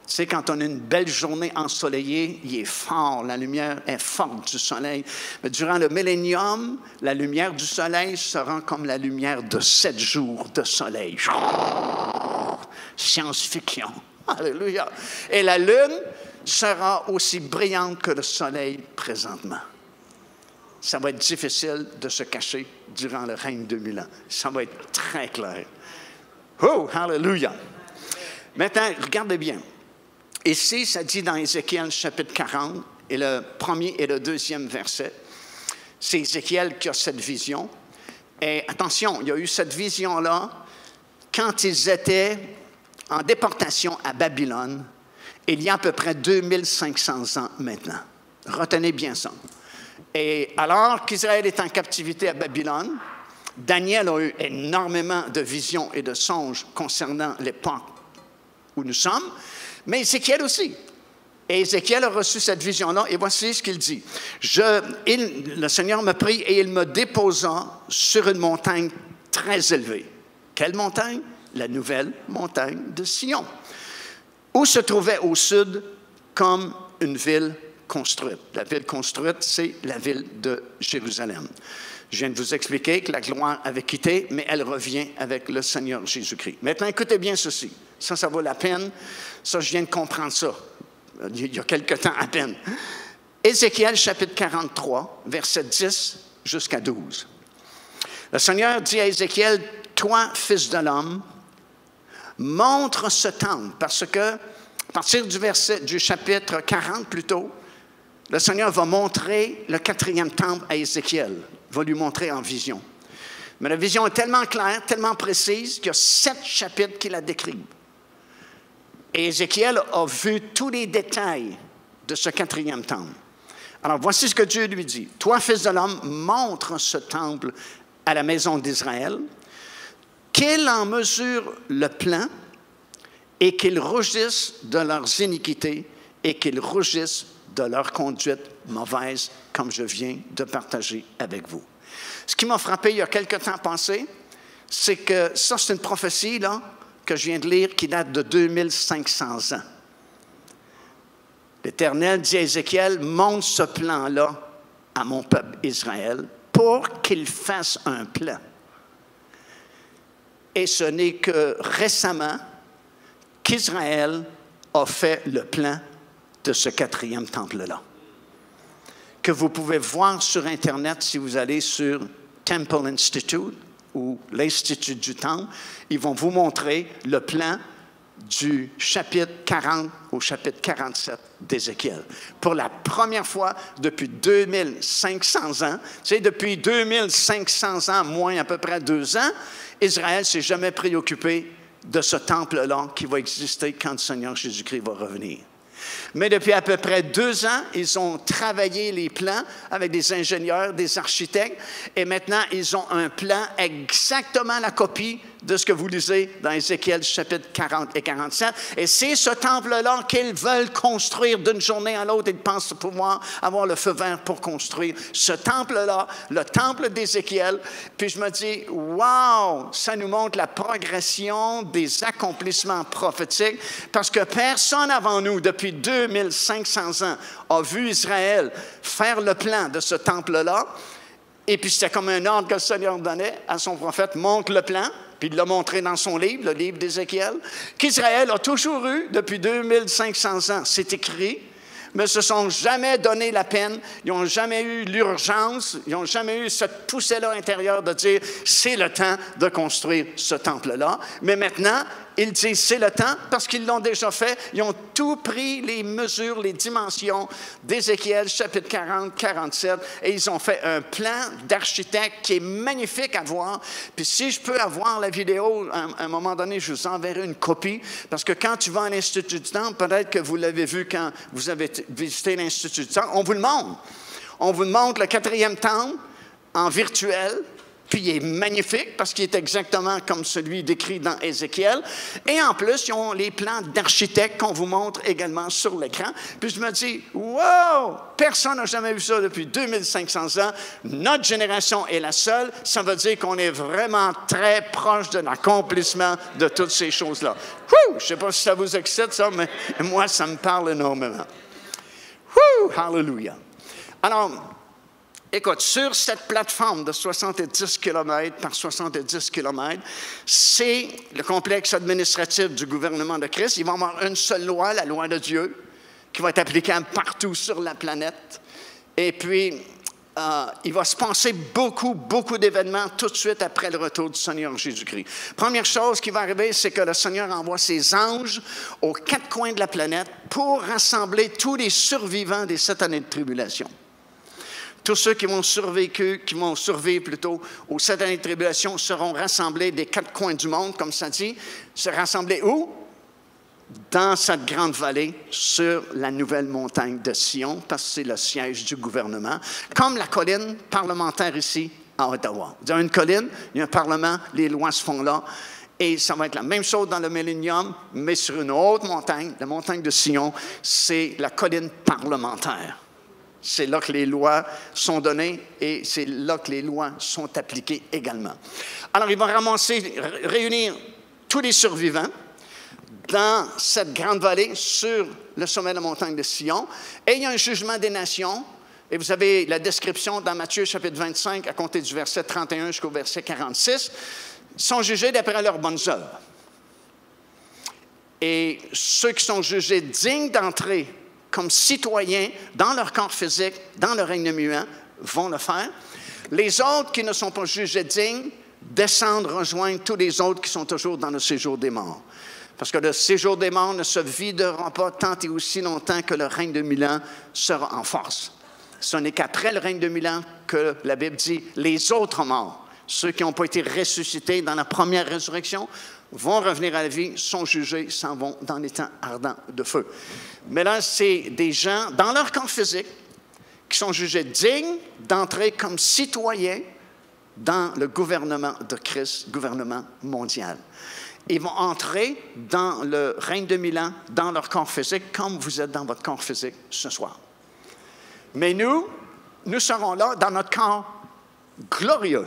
Tu sais, quand on a une belle journée ensoleillée, il est fort, la lumière est forte du soleil. Mais durant le millénium, la lumière du soleil sera comme la lumière de 7 jours de soleil. Science-fiction. Alléluia. Et la lune sera aussi brillante que le soleil présentement. Ça va être difficile de se cacher durant le règne de 1000 ans. Ça va être très clair. Oh, alléluia. Maintenant, regardez bien. Ici, ça dit dans Ézéchiel chapitre 40, et le premier et le deuxième verset. C'est Ézéchiel qui a cette vision. Et attention, il y a eu cette vision-là quand ils étaient en déportation à Babylone, il y a à peu près 2500 ans maintenant. Retenez bien ça. Et alors qu'Israël est en captivité à Babylone, Daniel a eu énormément de visions et de songes concernant l'époque où nous sommes, mais Ézéchiel aussi. Et Ézéchiel a reçu cette vision-là, et voici ce qu'il dit. Le Seigneur m'a pris et il me déposa sur une montagne très élevée. Quelle montagne? La nouvelle montagne de Sion, où se trouvait au sud comme une ville construite. La ville construite, c'est la ville de Jérusalem. Je viens de vous expliquer que la gloire avait quitté, mais elle revient avec le Seigneur Jésus-Christ. Maintenant, écoutez bien ceci. Ça vaut la peine. Ça, je viens de comprendre ça il y a quelque temps à peine. Ézéchiel, chapitre 43, versets 10 jusqu'à 12. Le Seigneur dit à Ézéchiel, « Toi, fils de l'homme, montre ce temple. » Parce que, à partir du chapitre 40 plutôt, le Seigneur va montrer le 4e temple à Ézéchiel. Il va lui montrer en vision. Mais la vision est tellement claire, tellement précise, qu'il y a 7 chapitres qui la décrivent. Et Ézéchiel a vu tous les détails de ce 4e temple. Alors, voici ce que Dieu lui dit. « Toi, fils de l'homme, montre ce temple à la maison d'Israël, qu'il en mesure le plan et qu'ils rougissent de leurs iniquités et qu'ils rougissent de leur conduite mauvaise, comme je viens de partager avec vous. » Ce qui m'a frappé il y a quelque temps passé, c'est que ça, c'est une prophétie là, que je viens de lire qui date de 2500 ans. L'Éternel dit à Ézéchiel, « Montre ce plan-là à mon peuple Israël pour qu'il fasse un plan. » Et ce n'est que récemment qu'Israël a fait le plan de ce 4e temple-là, que vous pouvez voir sur Internet si vous allez sur Temple Institute ou l'Institut du Temple. Ils vont vous montrer le plan du chapitre 40 au chapitre 47 d'Ézéchiel. Pour la première fois depuis 2500 ans, depuis 2500 ans, moins à peu près 2 ans, Israël ne s'est jamais préoccupé de ce temple-là qui va exister quand le Seigneur Jésus-Christ va revenir. Mais depuis à peu près 2 ans, ils ont travaillé les plans avec des ingénieurs, des architectes, et maintenant, ils ont un plan exactement la copie de ce que vous lisez dans Ézéchiel chapitre 40 et 47. Et c'est ce temple-là qu'ils veulent construire d'une journée à l'autre. Ils pensent pouvoir avoir le feu vert pour construire ce temple-là, le temple d'Ézéchiel. Puis je me dis, wow, ça nous montre la progression des accomplissements prophétiques, parce que personne avant nous, depuis 2500 ans, a vu Israël faire le plan de ce temple-là. Et puis c'était comme un ordre que le Seigneur donnait à son prophète, montre le plan. Puis il l'a montré dans son livre, le livre d'Ézéchiel, qu'Israël a toujours eu depuis 2500 ans. C'est écrit, mais ne se sont jamais donné la peine, ils n'ont jamais eu l'urgence, ils n'ont jamais eu cette poussée-là intérieure de dire, c'est le temps de construire ce temple-là. Mais maintenant, ils disent, c'est le temps, parce qu'ils l'ont déjà fait. Ils ont tout pris, les mesures, les dimensions d'Ézéchiel, chapitre 40, 47, et ils ont fait un plan d'architecte qui est magnifique à voir. Puis si je peux avoir la vidéo, à un moment donné, je vous enverrai une copie, parce que quand tu vas à l'Institut du Temple, peut-être que vous l'avez vu quand vous avez visité l'Institut du Temple, on vous le montre. On vous montre le 4e temple en virtuel. Puis il est magnifique parce qu'il est exactement comme celui décrit dans Ézéchiel. Et en plus, ils ont les plans d'architectes qu'on vous montre également sur l'écran. Puis je me dis, wow, personne n'a jamais vu ça depuis 2500 ans. Notre génération est la seule. Ça veut dire qu'on est vraiment très proche de l'accomplissement de toutes ces choses-là. Je ne sais pas si ça vous excite, ça, mais moi, ça me parle énormément. Hallelujah. Alors, écoute, sur cette plateforme de 70 km par 70 km, c'est le complexe administratif du gouvernement de Christ. Il va y avoir une seule loi, la loi de Dieu, qui va être applicable partout sur la planète. Et puis, il va se passer beaucoup d'événements tout de suite après le retour du Seigneur Jésus-Christ. Première chose qui va arriver, c'est que le Seigneur envoie ses anges aux 4 coins de la planète pour rassembler tous les survivants des 7 années de tribulation. Tous ceux qui vont survivre plutôt aux 7 années de tribulation seront rassemblés des 4 coins du monde, comme ça dit. Se rassembler où? dans cette grande vallée sur la nouvelle montagne de Sion, parce que c'est le siège du gouvernement, comme la colline parlementaire ici à Ottawa. Vous avez une colline, il y a un parlement, les lois se font là, et ça va être la même chose dans le millénium, mais sur une haute montagne, la montagne de Sion, c'est la colline parlementaire. C'est là que les lois sont données et c'est là que les lois sont appliquées également. Alors, il va réunir tous les survivants dans cette grande vallée sur le sommet de la montagne de Sion. Et il y a un jugement des nations. Et vous avez la description dans Matthieu chapitre 25, à compter du verset 31 jusqu'au verset 46. Ils sont jugés d'après leurs bonnes œuvres. Et ceux qui sont jugés dignes d'entrer comme citoyens dans leur corps physique, dans le règne muet, vont le faire. Les autres qui ne sont pas jugés dignes descendent rejoindre tous les autres qui sont toujours dans le séjour des morts. Parce que le séjour des morts ne se videra pas tant et aussi longtemps que le règne de 1000 ans sera en force. Ce n'est qu'après le règne de 1000 ans que la Bible dit les autres morts, ceux qui n'ont pas été ressuscités dans la première résurrection, vont revenir à la vie, sont jugés, s'en vont dans les temps ardents de feu. Mais là, c'est des gens, dans leur corps physique, qui sont jugés dignes d'entrer comme citoyens dans le gouvernement de Christ, gouvernement mondial. Ils vont entrer dans le règne de 1000 ans, dans leur corps physique, comme vous êtes dans votre corps physique ce soir. Mais nous serons là dans notre corps glorieux,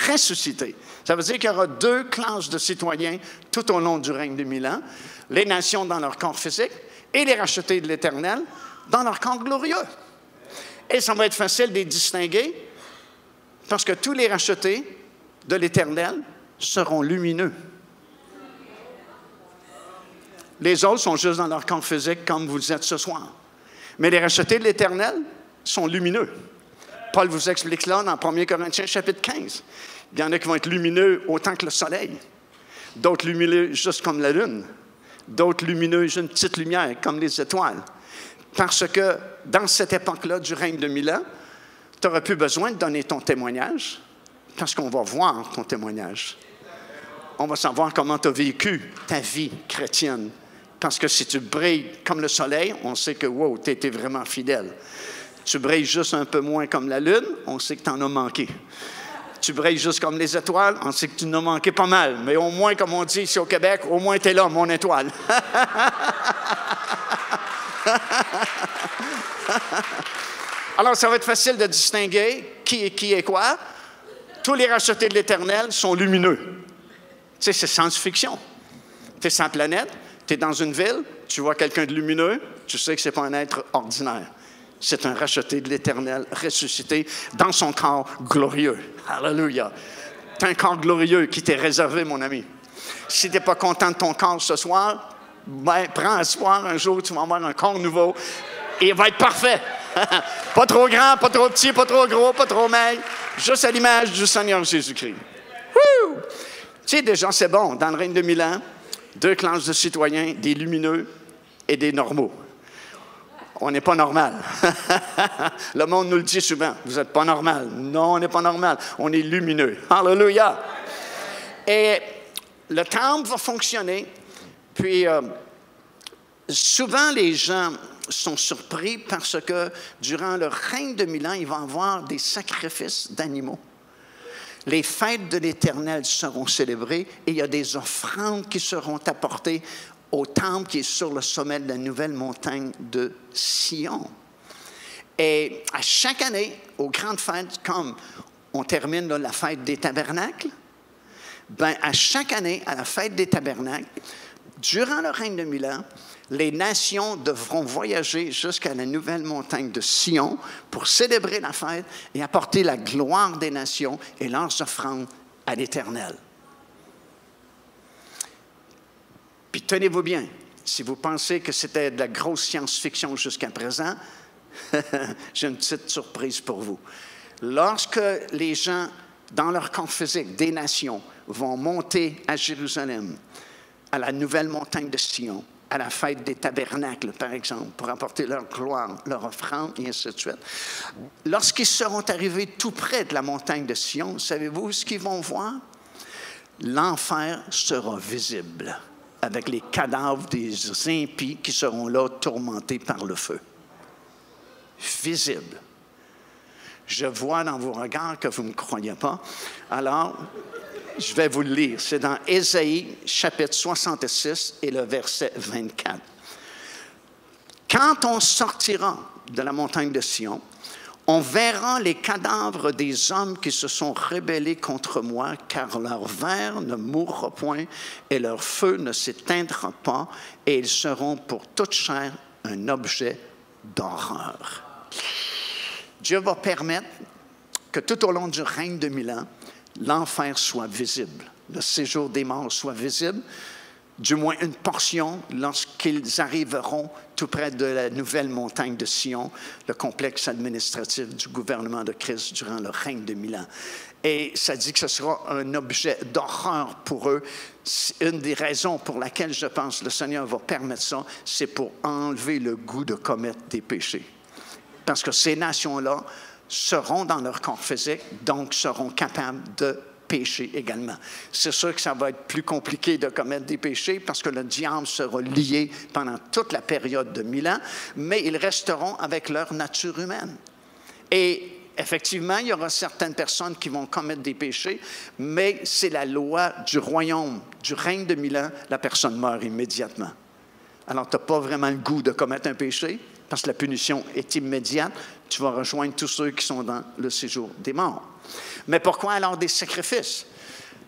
ressuscité. Ça veut dire qu'il y aura 2 classes de citoyens tout au long du règne de 1000 ans. Les nations dans leur corps physique et les rachetés de l'Éternel dans leur corps glorieux. Et ça va être facile de les distinguer parce que tous les rachetés de l'Éternel seront lumineux. Les autres sont juste dans leur corps physique comme vous êtes ce soir. Mais les rachetés de l'Éternel sont lumineux. Paul vous explique là dans 1 Corinthiens chapitre 15. Il y en a qui vont être lumineux autant que le soleil. D'autres lumineux juste comme la lune. D'autres lumineux juste une petite lumière comme les étoiles. Parce que dans cette époque-là du règne de 1000 ans, tu n'auras plus besoin de donner ton témoignage parce qu'on va voir ton témoignage. On va savoir comment tu as vécu ta vie chrétienne. Parce que si tu brilles comme le soleil, on sait que wow, tu étais vraiment fidèle. Tu brilles juste un peu moins comme la lune, on sait que tu en as manqué. Tu brilles juste comme les étoiles, on sait que tu en as manqué pas mal. Mais au moins, comme on dit ici au Québec, au moins tu es là, mon étoile. Alors, ça va être facile de distinguer qui est quoi. Tous les rachetés de l'Éternel sont lumineux. Tu sais, c'est science-fiction. Tu es sur la planète, tu es dans une ville, tu vois quelqu'un de lumineux, tu sais que ce n'est pas un être ordinaire. C'est un racheté de l'Éternel, ressuscité dans son corps glorieux. Alléluia. Tu as un corps glorieux qui t'est réservé, mon ami. Si tu n'es pas content de ton corps ce soir, ben, prends espoir, un jour tu vas avoir un corps nouveau et il va être parfait. Pas trop grand, pas trop petit, pas trop gros, pas trop maigre, juste à l'image du Seigneur Jésus-Christ. Wouh! Tu sais, déjà, c'est bon, dans le règne de 1000 ans, 2 classes de citoyens, des lumineux et des normaux. On n'est pas normal. Le monde nous le dit souvent. Vous n'êtes pas normal. Non, on n'est pas normal. On est lumineux. Alléluia. Et le temple va fonctionner. Puis, souvent, les gens sont surpris parce que durant le règne de 1000 ans, il va y avoir des sacrifices d'animaux. Les fêtes de l'Éternel seront célébrées et il y a des offrandes qui seront apportées au temple qui est sur le sommet de la nouvelle montagne de Sion. Et à chaque année, aux grandes fêtes, comme on termine là, la fête des tabernacles, ben, à chaque année, à la fête des tabernacles, durant le règne de 1000 ans, les nations devront voyager jusqu'à la nouvelle montagne de Sion pour célébrer la fête et apporter la gloire des nations et leurs offrandes à l'Éternel. Puis tenez-vous bien, si vous pensez que c'était de la grosse science-fiction jusqu'à présent, j'ai une petite surprise pour vous. Lorsque les gens, dans leur corps physique, des nations, vont monter à Jérusalem, à la nouvelle montagne de Sion, à la fête des tabernacles, par exemple, pour apporter leur gloire, leur offrande, et ainsi de suite. Lorsqu'ils seront arrivés tout près de la montagne de Sion, savez-vous ce qu'ils vont voir? L'enfer sera visible. avec les cadavres des impies qui seront là tourmentés par le feu. Visible. Je vois dans vos regards que vous ne me croyez pas. Alors, je vais vous le lire. C'est dans Ésaïe, chapitre 66 et le verset 24. Quand on sortira de la montagne de Sion, on verra les cadavres des hommes qui se sont rebellés contre moi, car leur ver ne mourra point et leur feu ne s'éteindra pas, et ils seront pour toute chair un objet d'horreur. Dieu va permettre que tout au long du règne de 1000 ans, l'enfer soit visible, le séjour des morts soit visible, du moins une portion lorsqu'ils arriveront tout près de la nouvelle montagne de Sion, le complexe administratif du gouvernement de Christ durant le règne de 1000 ans. Et ça dit que ce sera un objet d'horreur pour eux. Une des raisons pour laquelle je pense que le Seigneur va permettre ça, c'est pour enlever le goût de commettre des péchés. Parce que ces nations-là seront dans leur corps physique, donc seront capables de pécher également. C'est sûr que ça va être plus compliqué de commettre des péchés parce que le diable sera lié pendant toute la période de 1000 ans, mais ils resteront avec leur nature humaine. Et effectivement, il y aura certaines personnes qui vont commettre des péchés, mais c'est la loi du royaume, du règne de 1000 ans, la personne meurt immédiatement. Alors, tu n'as pas vraiment le goût de commettre un péché, parce que la punition est immédiate, tu vas rejoindre tous ceux qui sont dans le séjour des morts. Mais pourquoi alors des sacrifices?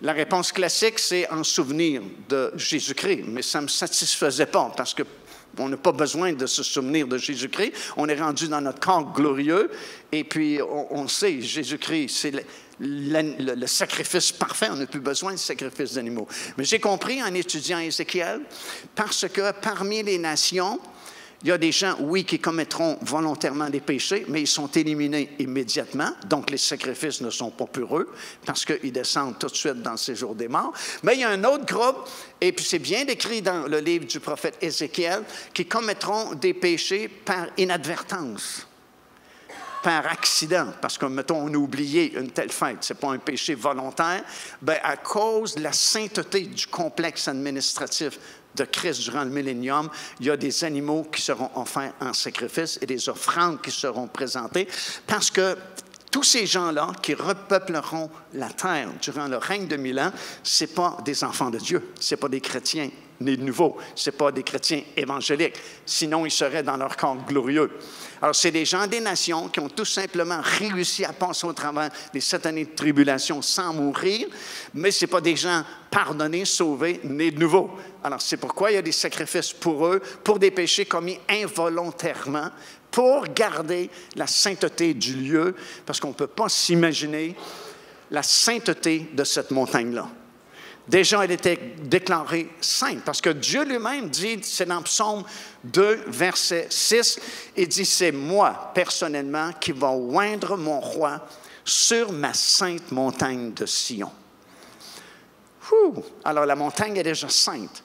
La réponse classique, c'est en souvenir de Jésus-Christ. Mais ça ne me satisfaisait pas, parce qu'on n'a pas besoin de se souvenir de Jésus-Christ. On est rendu dans notre corps glorieux, et puis on sait, Jésus-Christ, c'est le sacrifice parfait. On n'a plus besoin de sacrifices d'animaux. Mais j'ai compris en étudiant Ézéchiel, parce que parmi les nations, il y a des gens, oui, qui commettront volontairement des péchés, mais ils sont éliminés immédiatement. Donc, les sacrifices ne sont pas pour eux, parce qu'ils descendent tout de suite dans le séjour des morts. Mais il y a un autre groupe, et puis c'est bien décrit dans le livre du prophète Ézéchiel, qui commettront des péchés par inadvertance, par accident, parce que, mettons, on a oublié une telle fête, ce n'est pas un péché volontaire, bien, à cause de la sainteté du complexe administratif de Christ durant le millénium, il y a des animaux qui seront offerts en sacrifice et des offrandes qui seront présentées, parce que tous ces gens-là qui repeupleront la terre durant le règne de 1000 ans, ce n'est pas des enfants de Dieu, ce n'est pas des chrétiens nés de nouveau, ce n'est pas des chrétiens évangéliques, sinon ils seraient dans leur corps glorieux. Alors, c'est des gens des nations qui ont tout simplement réussi à passer au travers des 7 années de tribulation sans mourir, mais ce n'est pas des gens pardonnés, sauvés, nés de nouveau. Alors, c'est pourquoi il y a des sacrifices pour eux, pour des péchés commis involontairement, pour garder la sainteté du lieu, parce qu'on ne peut pas s'imaginer la sainteté de cette montagne-là. Déjà, elle était déclarée sainte, parce que Dieu lui-même dit, c'est dans Psaume 2, verset 6, il dit, c'est moi, personnellement, qui va oindre mon roi sur ma sainte montagne de Sion. Alors, la montagne est déjà sainte,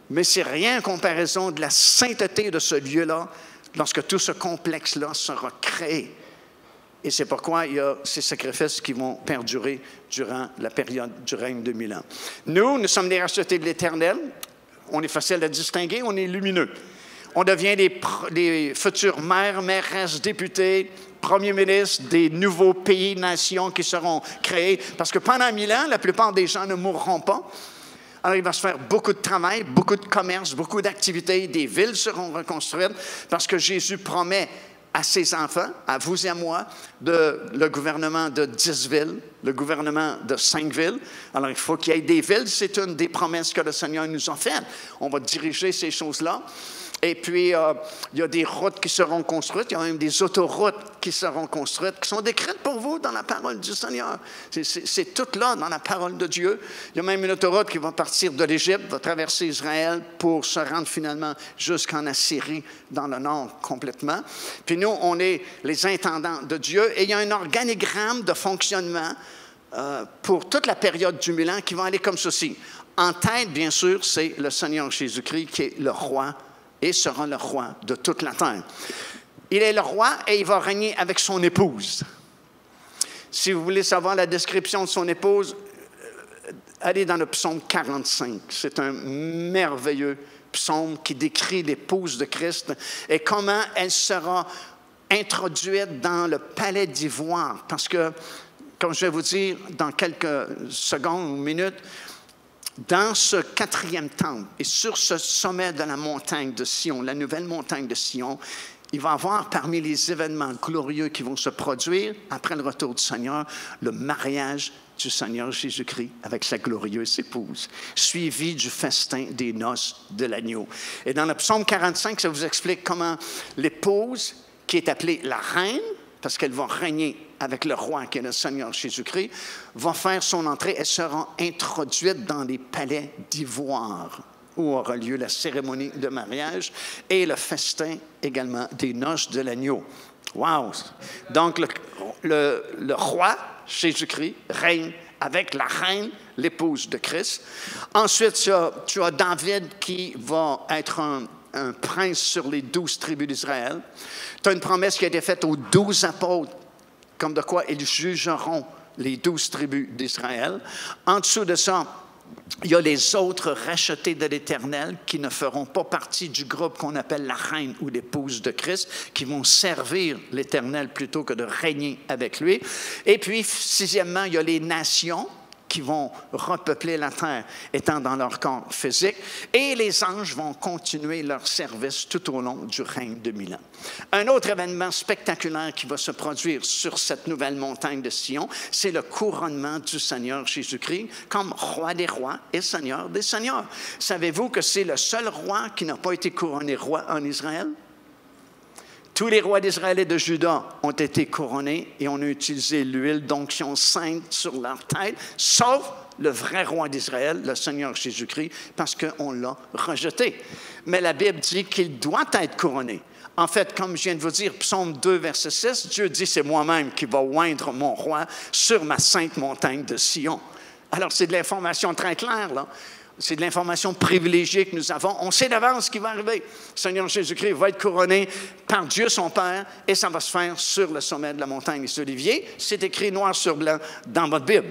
mais c'est rien en comparaison de la sainteté de ce lieu-là, lorsque tout ce complexe-là sera créé. Et c'est pourquoi il y a ces sacrifices qui vont perdurer durant la période du règne de 1000 ans. Nous sommes les rachetés de l'Éternel. On est facile à distinguer, on est lumineux. On devient les futurs maires, mairesses, députés, premiers ministres des nouveaux pays, nations qui seront créés. Parce que pendant 1000 ans, la plupart des gens ne mourront pas. Alors, il va se faire beaucoup de travail, beaucoup de commerce, beaucoup d'activités. Des villes seront reconstruites parce que Jésus promet à ses enfants, à vous et à moi, le gouvernement de 10 villes, le gouvernement de 5 villes. Alors, il faut qu'il y ait des villes. C'est une des promesses que le Seigneur nous a faites. On va diriger ces choses-là. Et puis, il y a des routes qui seront construites. Il y a même des autoroutes qui seront construites, qui sont décrites pour vous dans la parole du Seigneur. C'est tout là dans la parole de Dieu. Il y a même une autoroute qui va partir de l'Égypte, va traverser Israël pour se rendre finalement jusqu'en Assyrie, dans le nord complètement. Puis nous, on est les intendants de Dieu. Et il y a un organigramme de fonctionnement pour toute la période du 1000 ans qui va aller comme ceci. En tête, bien sûr, c'est le Seigneur Jésus-Christ qui est le roi et sera le roi de toute la terre. Il est le roi et il va régner avec son épouse. Si vous voulez savoir la description de son épouse, allez dans le psaume 45. C'est un merveilleux psaume qui décrit l'épouse de Christ et comment elle sera introduite dans le palais d'ivoire. Parce que, comme je vais vous dire dans quelques secondes ou minutes, dans ce 4e temple et sur ce sommet de la montagne de Sion, la nouvelle montagne de Sion, il va y avoir parmi les événements glorieux qui vont se produire après le retour du Seigneur, le mariage du Seigneur Jésus-Christ avec sa glorieuse épouse, suivi du festin des noces de l'agneau. Et dans le psaume 45, ça vous explique comment l'épouse, qui est appelée la reine, parce qu'elle va régner avec le roi qui est le Seigneur Jésus-Christ, va faire son entrée et sera introduite dans les palais d'ivoire, où aura lieu la cérémonie de mariage et le festin également des noces de l'agneau. Wow! Donc, le roi, Jésus-Christ, règne avec la reine, l'épouse de Christ. Ensuite, tu as David qui va être un prince sur les 12 tribus d'Israël. Tu as une promesse qui a été faite aux 12 apôtres, comme de quoi ils jugeront les 12 tribus d'Israël. En dessous de ça, il y a les autres rachetés de l'Éternel qui ne feront pas partie du groupe qu'on appelle la reine ou l'épouse de Christ, qui vont servir l'Éternel plutôt que de régner avec lui. Et puis, 6e, il y a les nations qui vont repeupler la terre étant dans leur corps physique, et les anges vont continuer leur service tout au long du règne de 1000 ans. Un autre événement spectaculaire qui va se produire sur cette nouvelle montagne de Sion, c'est le couronnement du Seigneur Jésus-Christ comme roi des rois et seigneur des seigneurs. Savez-vous que c'est le seul roi qui n'a pas été couronné roi en Israël? Tous les rois d'Israël et de Juda ont été couronnés et on a utilisé l'huile d'onction sainte sur leur tête, sauf le vrai roi d'Israël, le Seigneur Jésus-Christ, parce qu'on l'a rejeté. Mais la Bible dit qu'il doit être couronné. En fait, comme je viens de vous dire, Psaume 2, verset 6, Dieu dit, c'est moi-même qui va oindre mon roi sur ma sainte montagne de Sion. Alors, c'est de l'information très claire, là. C'est de l'information privilégiée que nous avons. On sait d'avance ce qui va arriver. Le Seigneur Jésus-Christ va être couronné par Dieu son Père et ça va se faire sur le sommet de la montagne des Oliviers. C'est écrit noir sur blanc dans votre Bible.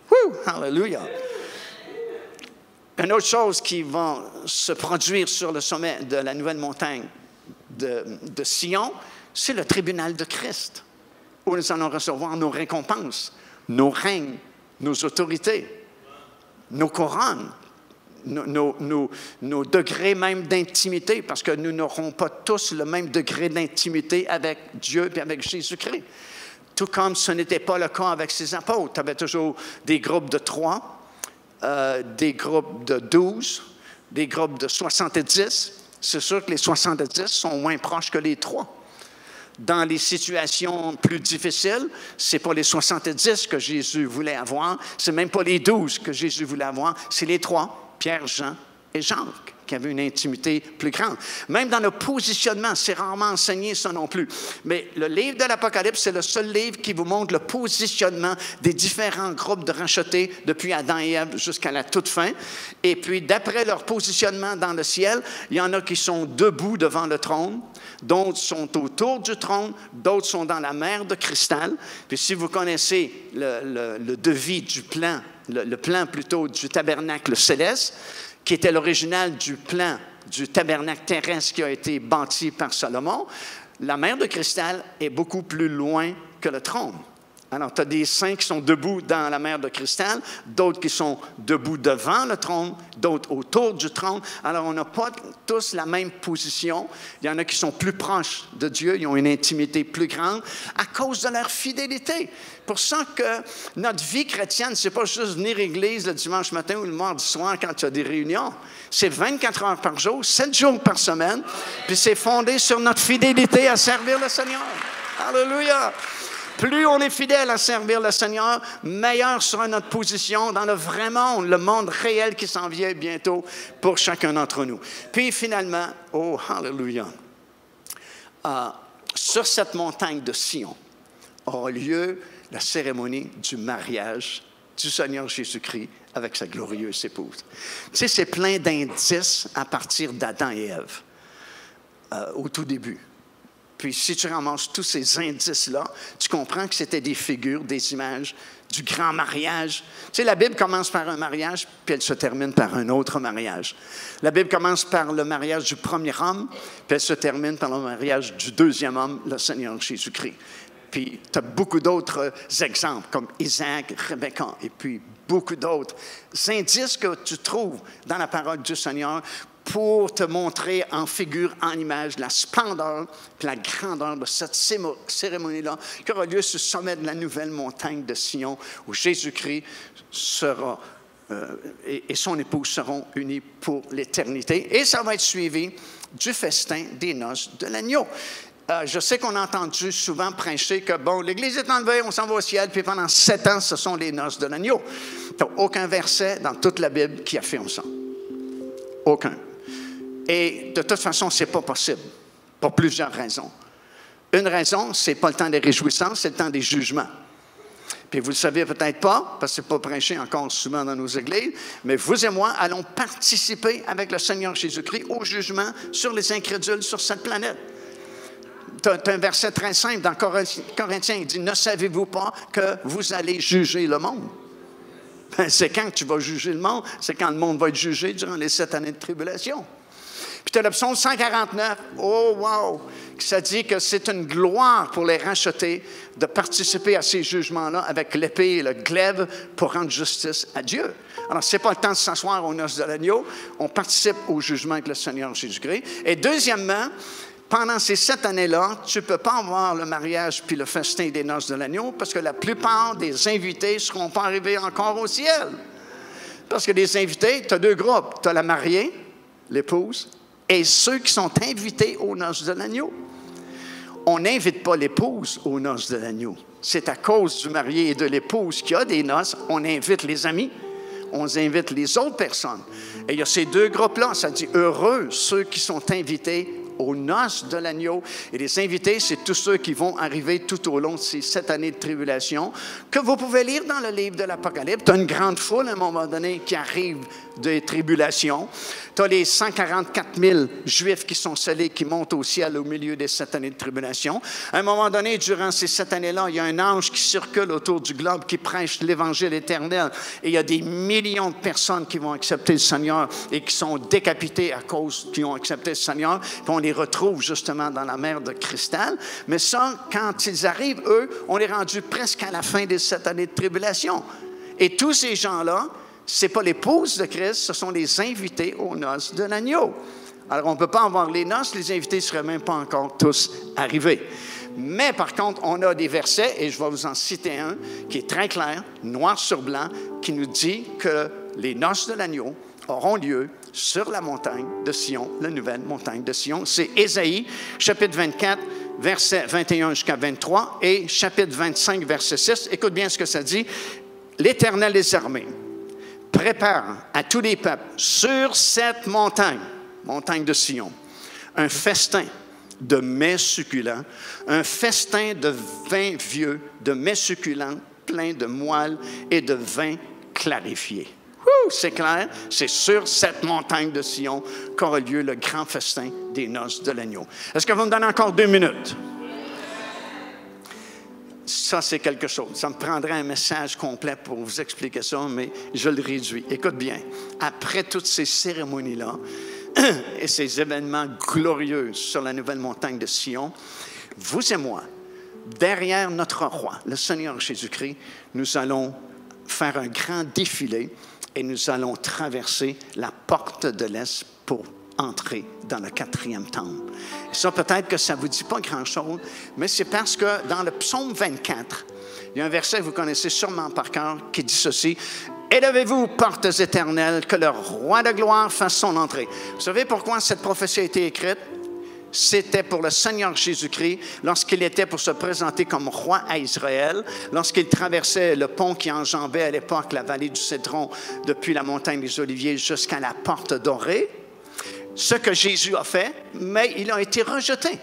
Wouh! Alléluia! Une autre chose qui va se produire sur le sommet de la nouvelle montagne de Sion, c'est le tribunal de Christ, où nous allons recevoir nos récompenses, nos règnes, nos autorités, nos couronnes, nos degrés même d'intimité, parce que nous n'aurons pas tous le même degré d'intimité avec Dieu et avec Jésus-Christ. Tout comme ce n'était pas le cas avec ses apôtres. Tu avais toujours des groupes de 3, des groupes de 12, des groupes de 70. C'est sûr que les 70 sont moins proches que les 3. Dans les situations plus difficiles, ce n'est pas les 70 que Jésus voulait avoir, ce n'est même pas les 12 que Jésus voulait avoir, c'est les 3. Pierre, Jean et Jacques, qui avaient une intimité plus grande. Même dans le positionnement, c'est rarement enseigné ça non plus. Mais le livre de l'Apocalypse, c'est le seul livre qui vous montre le positionnement des différents groupes de rachetés depuis Adam et Ève jusqu'à la toute fin. Et puis, d'après leur positionnement dans le ciel, il y en a qui sont debout devant le trône, d'autres sont autour du trône, d'autres sont dans la mer de cristal. Puis si vous connaissez le devis du plan, le plan plutôt du tabernacle céleste, qui était l'original du plan du tabernacle terrestre qui a été bâti par Salomon, la mer de cristal est beaucoup plus loin que le trône. Alors, tu as des saints qui sont debout dans la mer de cristal, d'autres qui sont debout devant le trône, d'autres autour du trône. Alors, on n'a pas tous la même position. Il y en a qui sont plus proches de Dieu, ils ont une intimité plus grande à cause de leur fidélité. Pour ça que notre vie chrétienne, ce n'est pas juste venir à l'église le dimanche matin ou le mardi soir quand tu as des réunions. C'est 24 heures par jour, 7 jours par semaine, puis c'est fondé sur notre fidélité à servir le Seigneur. Alléluia! Plus on est fidèle à servir le Seigneur, meilleure sera notre position dans le vrai monde, le monde réel qui s'en vient bientôt pour chacun d'entre nous. Puis finalement, oh, hallelujah, sur cette montagne de Sion aura lieu la cérémonie du mariage du Seigneur Jésus-Christ avec sa glorieuse épouse. Tu sais, c'est plein d'indices à partir d'Adam et Ève au tout début. Puis si tu ramasses tous ces indices-là, tu comprends que c'était des figures, des images du grand mariage. Tu sais, la Bible commence par un mariage, puis elle se termine par un autre mariage. La Bible commence par le mariage du premier homme, puis elle se termine par le mariage du deuxième homme, le Seigneur Jésus-Christ. Puis tu as beaucoup d'autres exemples, comme Isaac, Rebecca, et puis beaucoup d'autres indices que tu trouves dans la parole du Seigneur pour te montrer en figure, en image, la splendeur et la grandeur de cette cérémonie-là qui aura lieu sur le sommet de la nouvelle montagne de Sion, où Jésus-Christ sera et son épouse seront unis pour l'éternité. Et ça va être suivi du festin des noces de l'agneau. Je sais qu'on a entendu souvent prêcher que, bon, l'Église est enlevée, on s'en va au ciel, puis pendant 7 ans, ce sont les noces de l'agneau. Il n'y a aucun verset dans toute la Bible qui affirme ça. Aucun. Et de toute façon, ce n'est pas possible, pour plusieurs raisons. Une raison, ce n'est pas le temps des réjouissances, c'est le temps des jugements. Puis vous ne le savez peut-être pas, parce que ce n'est pas prêché encore souvent dans nos églises, mais vous et moi allons participer avec le Seigneur Jésus-Christ au jugement sur les incrédules sur cette planète. Tu as un verset très simple dans Corinthiens, il dit « Ne savez-vous pas que vous allez juger le monde? » C'est quand que tu vas juger le monde? C'est quand le monde va être jugé durant les 7 années de tribulation. Puis tu as le psaume 149, oh wow, ça dit que c'est une gloire pour les rachetés de participer à ces jugements-là avec l'épée et le glaive pour rendre justice à Dieu. Alors, ce n'est pas le temps de s'asseoir aux noces de l'agneau, on participe au jugement avec le Seigneur Jésus-Christ. Et deuxièmement, pendant ces 7 années-là, tu ne peux pas avoir le mariage puis le festin des noces de l'agneau parce que la plupart des invités ne seront pas arrivés encore au ciel. Parce que les invités, tu as 2 groupes. Tu as la mariée, l'épouse, et ceux qui sont invités aux noces de l'agneau. On n'invite pas l'épouse aux noces de l'agneau. C'est à cause du marié et de l'épouse qui a des noces, on invite les amis, on invite les autres personnes. Et il y a ces 2 groupes-là, ça dit « Heureux ceux qui sont invités aux noces de l'agneau. » Et les invités, c'est tous ceux qui vont arriver tout au long de ces 7 années de tribulation, que vous pouvez lire dans le livre de l'Apocalypse. Tu as une grande foule, à un moment donné, qui arrive des tribulations. Tu as les 144 000 Juifs qui sont scellés, qui montent au ciel au milieu des 7 années de tribulation. À un moment donné, durant ces 7 années-là, il y a un ange qui circule autour du globe, qui prêche l'Évangile éternel. Et il y a des millions de personnes qui vont accepter le Seigneur et qui sont décapitées à cause qu'ils ont accepté le Seigneur. Puis on les retrouve justement dans la mer de cristal. Mais ça, quand ils arrivent, eux, on est rendu presque à la fin des 7 années de tribulation. Et tous ces gens-là, ce n'est pas l'épouse de Christ, ce sont les invités aux noces de l'agneau. Alors, on ne peut pas avoir les noces, les invités ne seraient même pas encore tous arrivés. Mais par contre, on a des versets, et je vais vous en citer un, qui est très clair, noir sur blanc, qui nous dit que les noces de l'agneau auront lieu sur la montagne de Sion, la nouvelle montagne de Sion. C'est Ésaïe, chapitre 24, versets 21 jusqu'à 23, et chapitre 25, verset 6. Écoute bien ce que ça dit. « L'Éternel des armées prépare à tous les peuples sur cette montagne, montagne de Sion, un festin de mets succulents, un festin de vin vieux, de mets succulents, plein de moelle et de vin clarifié. » C'est clair, c'est sur cette montagne de Sion qu'aura lieu le grand festin des noces de l'agneau. Est-ce que vous me donnez encore 2 minutes? Ça, c'est quelque chose. Ça me prendrait un message complet pour vous expliquer ça, mais je le réduis. Écoute bien, après toutes ces cérémonies-là et ces événements glorieux sur la nouvelle montagne de Sion, vous et moi, derrière notre roi, le Seigneur Jésus-Christ, nous allons faire un grand défilé et nous allons traverser la porte de l'Est pour entrer dans le 4e temple. Et ça, peut-être que ça ne vous dit pas grand-chose, mais c'est parce que dans le psaume 24, il y a un verset que vous connaissez sûrement par cœur qui dit ceci. « Élevez-vous, portes éternelles, que le roi de gloire fasse son entrée. » Vous savez pourquoi cette prophétie a été écrite? C'était pour le Seigneur Jésus-Christ, lorsqu'il était pour se présenter comme roi à Israël, lorsqu'il traversait le pont qui enjambait à l'époque la vallée du Cédron, depuis la montagne des Oliviers jusqu'à la porte dorée. Ce que Jésus a fait, mais il a été rejeté.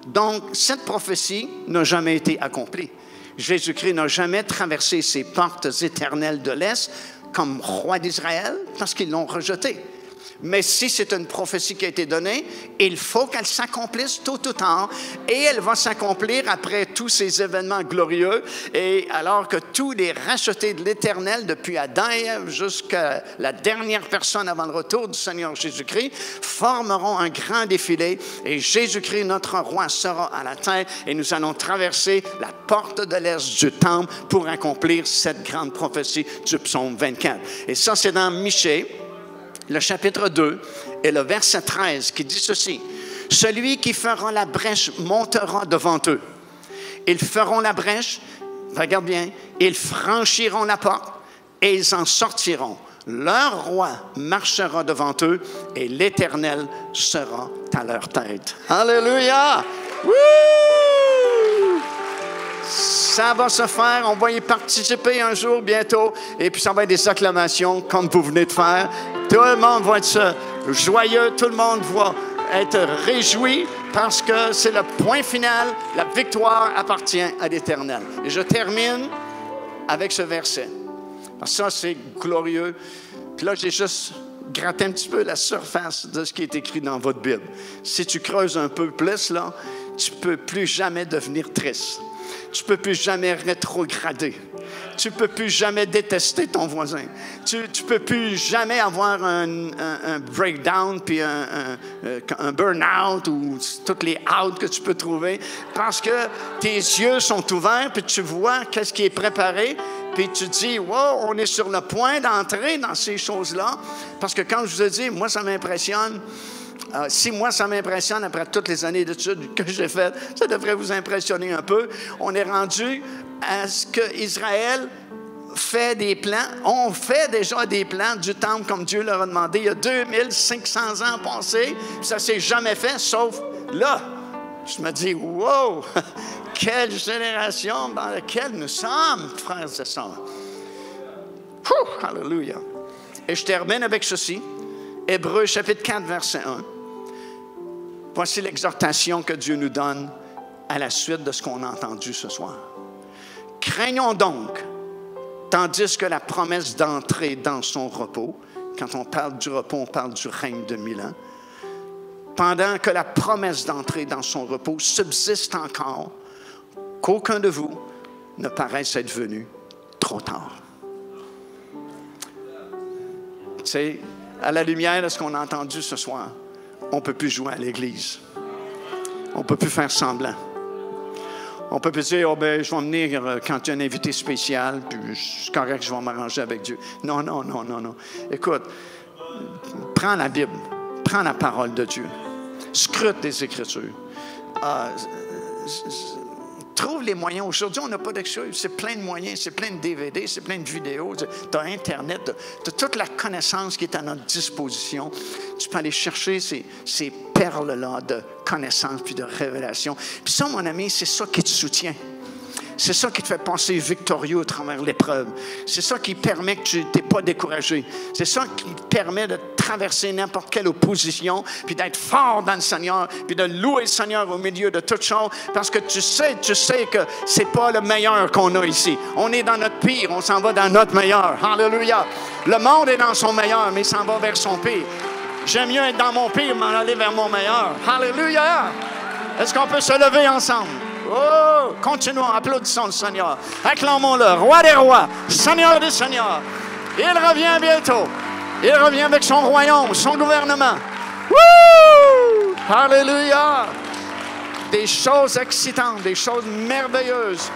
Donc, cette prophétie n'a jamais été accomplie. Jésus-Christ n'a jamais traversé ces portes éternelles de l'Est comme roi d'Israël parce qu'ils l'ont rejeté. Mais si c'est une prophétie qui a été donnée, il faut qu'elle s'accomplisse tôt ou tard. Et elle va s'accomplir après tous ces événements glorieux. Et alors que tous les rachetés de l'Éternel, depuis Adam et Ève jusqu'à la dernière personne avant le retour du Seigneur Jésus-Christ, formeront un grand défilé. Et Jésus-Christ, notre roi, sera à la terre. Et nous allons traverser la porte de l'est du temple pour accomplir cette grande prophétie du psaume 24. Et ça, c'est dans Michée, le chapitre 2 et le verset 13 qui dit ceci. « Celui qui fera la brèche montera devant eux. Ils feront la brèche, regarde bien, ils franchiront la porte et ils en sortiront. Leur roi marchera devant eux et l'Éternel sera à leur tête. » Alléluia! Wouh! Ça va se faire, on va y participer un jour bientôt, et puis ça va être des acclamations comme vous venez de faire. Tout le monde va être joyeux, tout le monde va être réjoui parce que c'est le point final, la victoire appartient à l'Éternel. Et je termine avec ce verset. Parce que ça, c'est glorieux. Puis là, j'ai juste gratté un petit peu la surface de ce qui est écrit dans votre Bible. Si tu creuses un peu plus, là, tu ne peux plus jamais devenir triste. Tu ne peux plus jamais rétrograder. Tu ne peux plus jamais détester ton voisin. Tu ne peux plus jamais avoir un breakdown puis un burn-out ou toutes les outs que tu peux trouver parce que tes yeux sont ouverts puis tu vois qu'est-ce qui est préparé puis tu te dis, wow, on est sur le point d'entrer dans ces choses-là parce que quand je vous ai dit, moi, ça m'impressionne. Si moi, ça m'impressionne après toutes les années d'études que j'ai faites, ça devrait vous impressionner un peu. On est rendu à ce qu'Israël fait des plans. On fait déjà des plans du temple comme Dieu leur a demandé. Il y a 2500 ans passés. Ça ne s'est jamais fait, sauf là. Je me dis, wow, quelle génération dans laquelle nous sommes, frères et sœurs. Alléluia. Et je termine avec ceci. Hébreux chapitre 4, verset 1. Voici l'exhortation que Dieu nous donne à la suite de ce qu'on a entendu ce soir. Craignons donc, tandis que la promesse d'entrer dans son repos, quand on parle du repos, on parle du règne de 1000 ans, pendant que la promesse d'entrer dans son repos subsiste encore, qu'aucun de vous ne paraisse être venu trop tard. Tu sais, à la lumière de ce qu'on a entendu ce soir, on ne peut plus jouer à l'église. On ne peut plus faire semblant. On ne peut plus dire, oh ben, je vais venir quand il y a un invité spécial, puis c'est correct, je vais m'arranger avec Dieu. Non, non, non, non, non. Écoute, prends la Bible, prends la parole de Dieu, scrute les Écritures. Trouve les moyens. Aujourd'hui, on n'a pas d'excuse. C'est plein de moyens, c'est plein de DVD, c'est plein de vidéos. Tu as Internet, tu as toute la connaissance qui est à notre disposition. Tu peux aller chercher ces perles-là de connaissance puis de révélation. Puis ça, mon ami, c'est ça qui te soutient. C'est ça qui te fait passer victorieux à travers l'épreuve. C'est ça qui permet que tu n'es pas découragé. C'est ça qui te permet de traverser n'importe quelle opposition, puis d'être fort dans le Seigneur, puis de louer le Seigneur au milieu de toutes choses, parce que tu sais que c'est pas le meilleur qu'on a ici. On est dans notre pire, on s'en va dans notre meilleur. Alléluia. Le monde est dans son meilleur, mais il s'en va vers son pire. J'aime mieux être dans mon pire, m'en aller vers mon meilleur. Alléluia. Est-ce qu'on peut se lever ensemble? Oh, continuons, applaudissons le Seigneur. Acclamons-le, Roi des rois, Seigneur des seigneurs. Il revient bientôt. Il revient avec son royaume, son gouvernement. Wouh! Alléluia! Des choses excitantes, des choses merveilleuses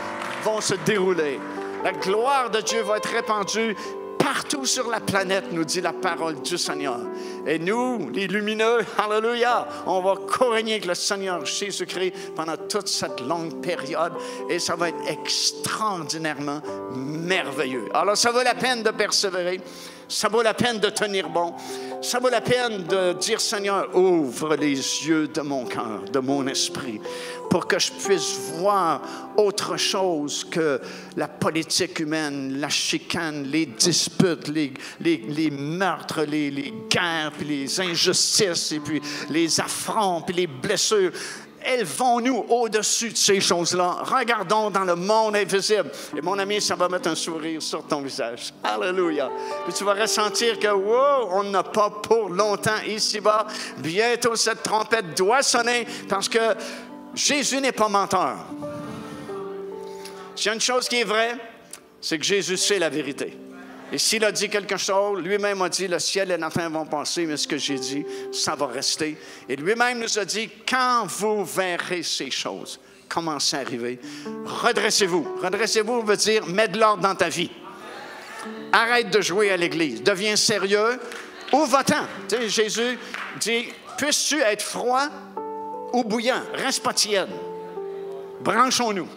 vont se dérouler. La gloire de Dieu va être répandue partout sur la planète, nous dit la parole du Seigneur. Et nous, les lumineux, alléluia, on va co-régner avec le Seigneur Jésus-Christ pendant toute cette longue période. Et ça va être extraordinairement merveilleux. Alors, ça vaut la peine de persévérer. Ça vaut la peine de tenir bon. Ça vaut la peine de dire, Seigneur, ouvre les yeux de mon cœur, de mon esprit, pour que je puisse voir autre chose que la politique humaine, la chicane, les disputes, les meurtres, les guerres, puis les injustices, et puis les affronts, puis les blessures. élevons-nous au-dessus de ces choses-là. Regardons dans le monde invisible. Et mon ami, ça va mettre un sourire sur ton visage. Alléluia. Puis tu vas ressentir que, wow, on n'a pas pour longtemps ici-bas. Bientôt, cette trompette doit sonner parce que Jésus n'est pas menteur. S'il y a une chose qui est vraie, c'est que Jésus sait la vérité. Et s'il a dit quelque chose, lui-même a dit, le ciel et la terre vont passer, mais ce que j'ai dit, ça va rester. Et lui-même nous a dit, quand vous verrez ces choses commencer à arriver, redressez-vous. Redressez-vous veut dire, mets de l'ordre dans ta vie. Arrête de jouer à l'Église. Deviens sérieux ou va-t'en. Tu sais, Jésus dit, puisses-tu être froid ou bouillant? Reste pas tiède. Branchons-nous.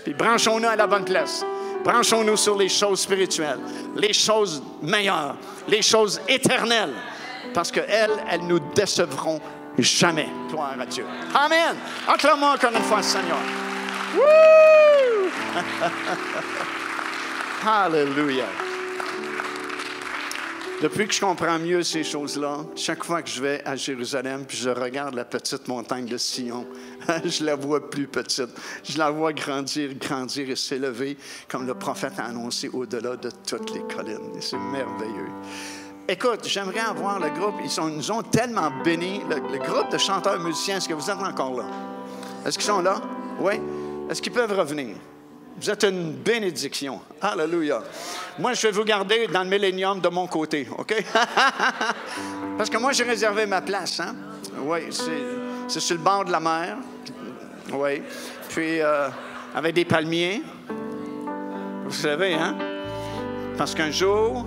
Puis branchons-nous à la bonne place. Branchons-nous sur les choses spirituelles, les choses meilleures, les choses éternelles, parce qu'elles, elles nous décevront jamais. Gloire à Dieu. Amen. Acclamons encore une fois le Seigneur. Woo! Alléluia. Depuis que je comprends mieux ces choses-là, chaque fois que je vais à Jérusalem puis je regarde la petite montagne de Sion, je la vois plus petite. Je la vois grandir et s'élever, comme le prophète a annoncé, au-delà de toutes les collines. Et c'est merveilleux. Écoute, j'aimerais avoir le groupe. Ils nous ont tellement bénis. Le groupe de chanteurs musiciens, est-ce que vous êtes encore là? Est-ce qu'ils sont là? Oui? Est-ce qu'ils peuvent revenir? Vous êtes une bénédiction. Alléluia. Moi, je vais vous garder dans le millénium de mon côté, OK? Parce que moi, j'ai réservé ma place, hein? Oui, c'est sur le bord de la mer. Oui. Puis, avec des palmiers. Vous savez, hein? Parce qu'un jour,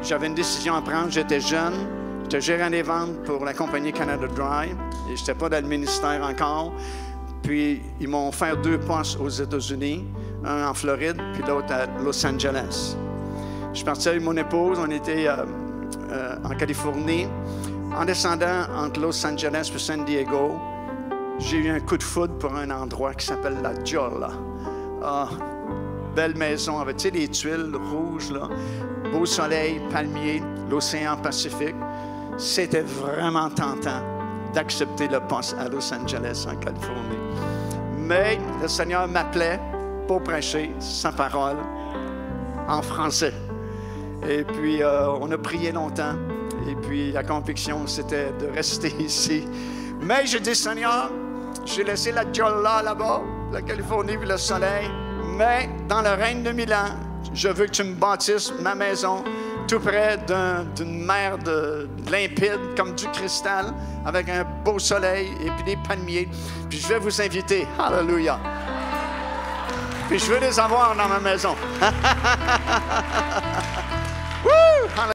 j'avais une décision à prendre. J'étais jeune. J'étais gérant des ventes pour la compagnie Canada Dry. Et je n'étais pas dans le ministère encore. Puis, ils m'ont offert 2 postes aux États-Unis, un en Floride, puis l'autre à Los Angeles. Je suis parti avec mon épouse, on était en Californie. En descendant entre Los Angeles et San Diego, j'ai eu un coup de foudre pour un endroit qui s'appelle La Jolla. Ah, belle maison avec, tu sais, les tuiles rouges, là, beau soleil, palmier, l'océan Pacifique. C'était vraiment tentant d'accepter le poste à Los Angeles, en Californie. Mais le Seigneur m'appelait pour prêcher sa parole en français. Et puis, on a prié longtemps. Et puis, la conviction, c'était de rester ici. Mais j'ai dit, Seigneur, j'ai laissé la Jolla là-bas, la Californie, puis le soleil. Mais dans le règne de 1000 ans, je veux que tu me bâtisses ma maison tout près d'une mer limpide, comme du cristal, avec un beau soleil et puis des palmiers. Puis je vais vous inviter. Alléluia. Puis je veux les avoir dans ma maison.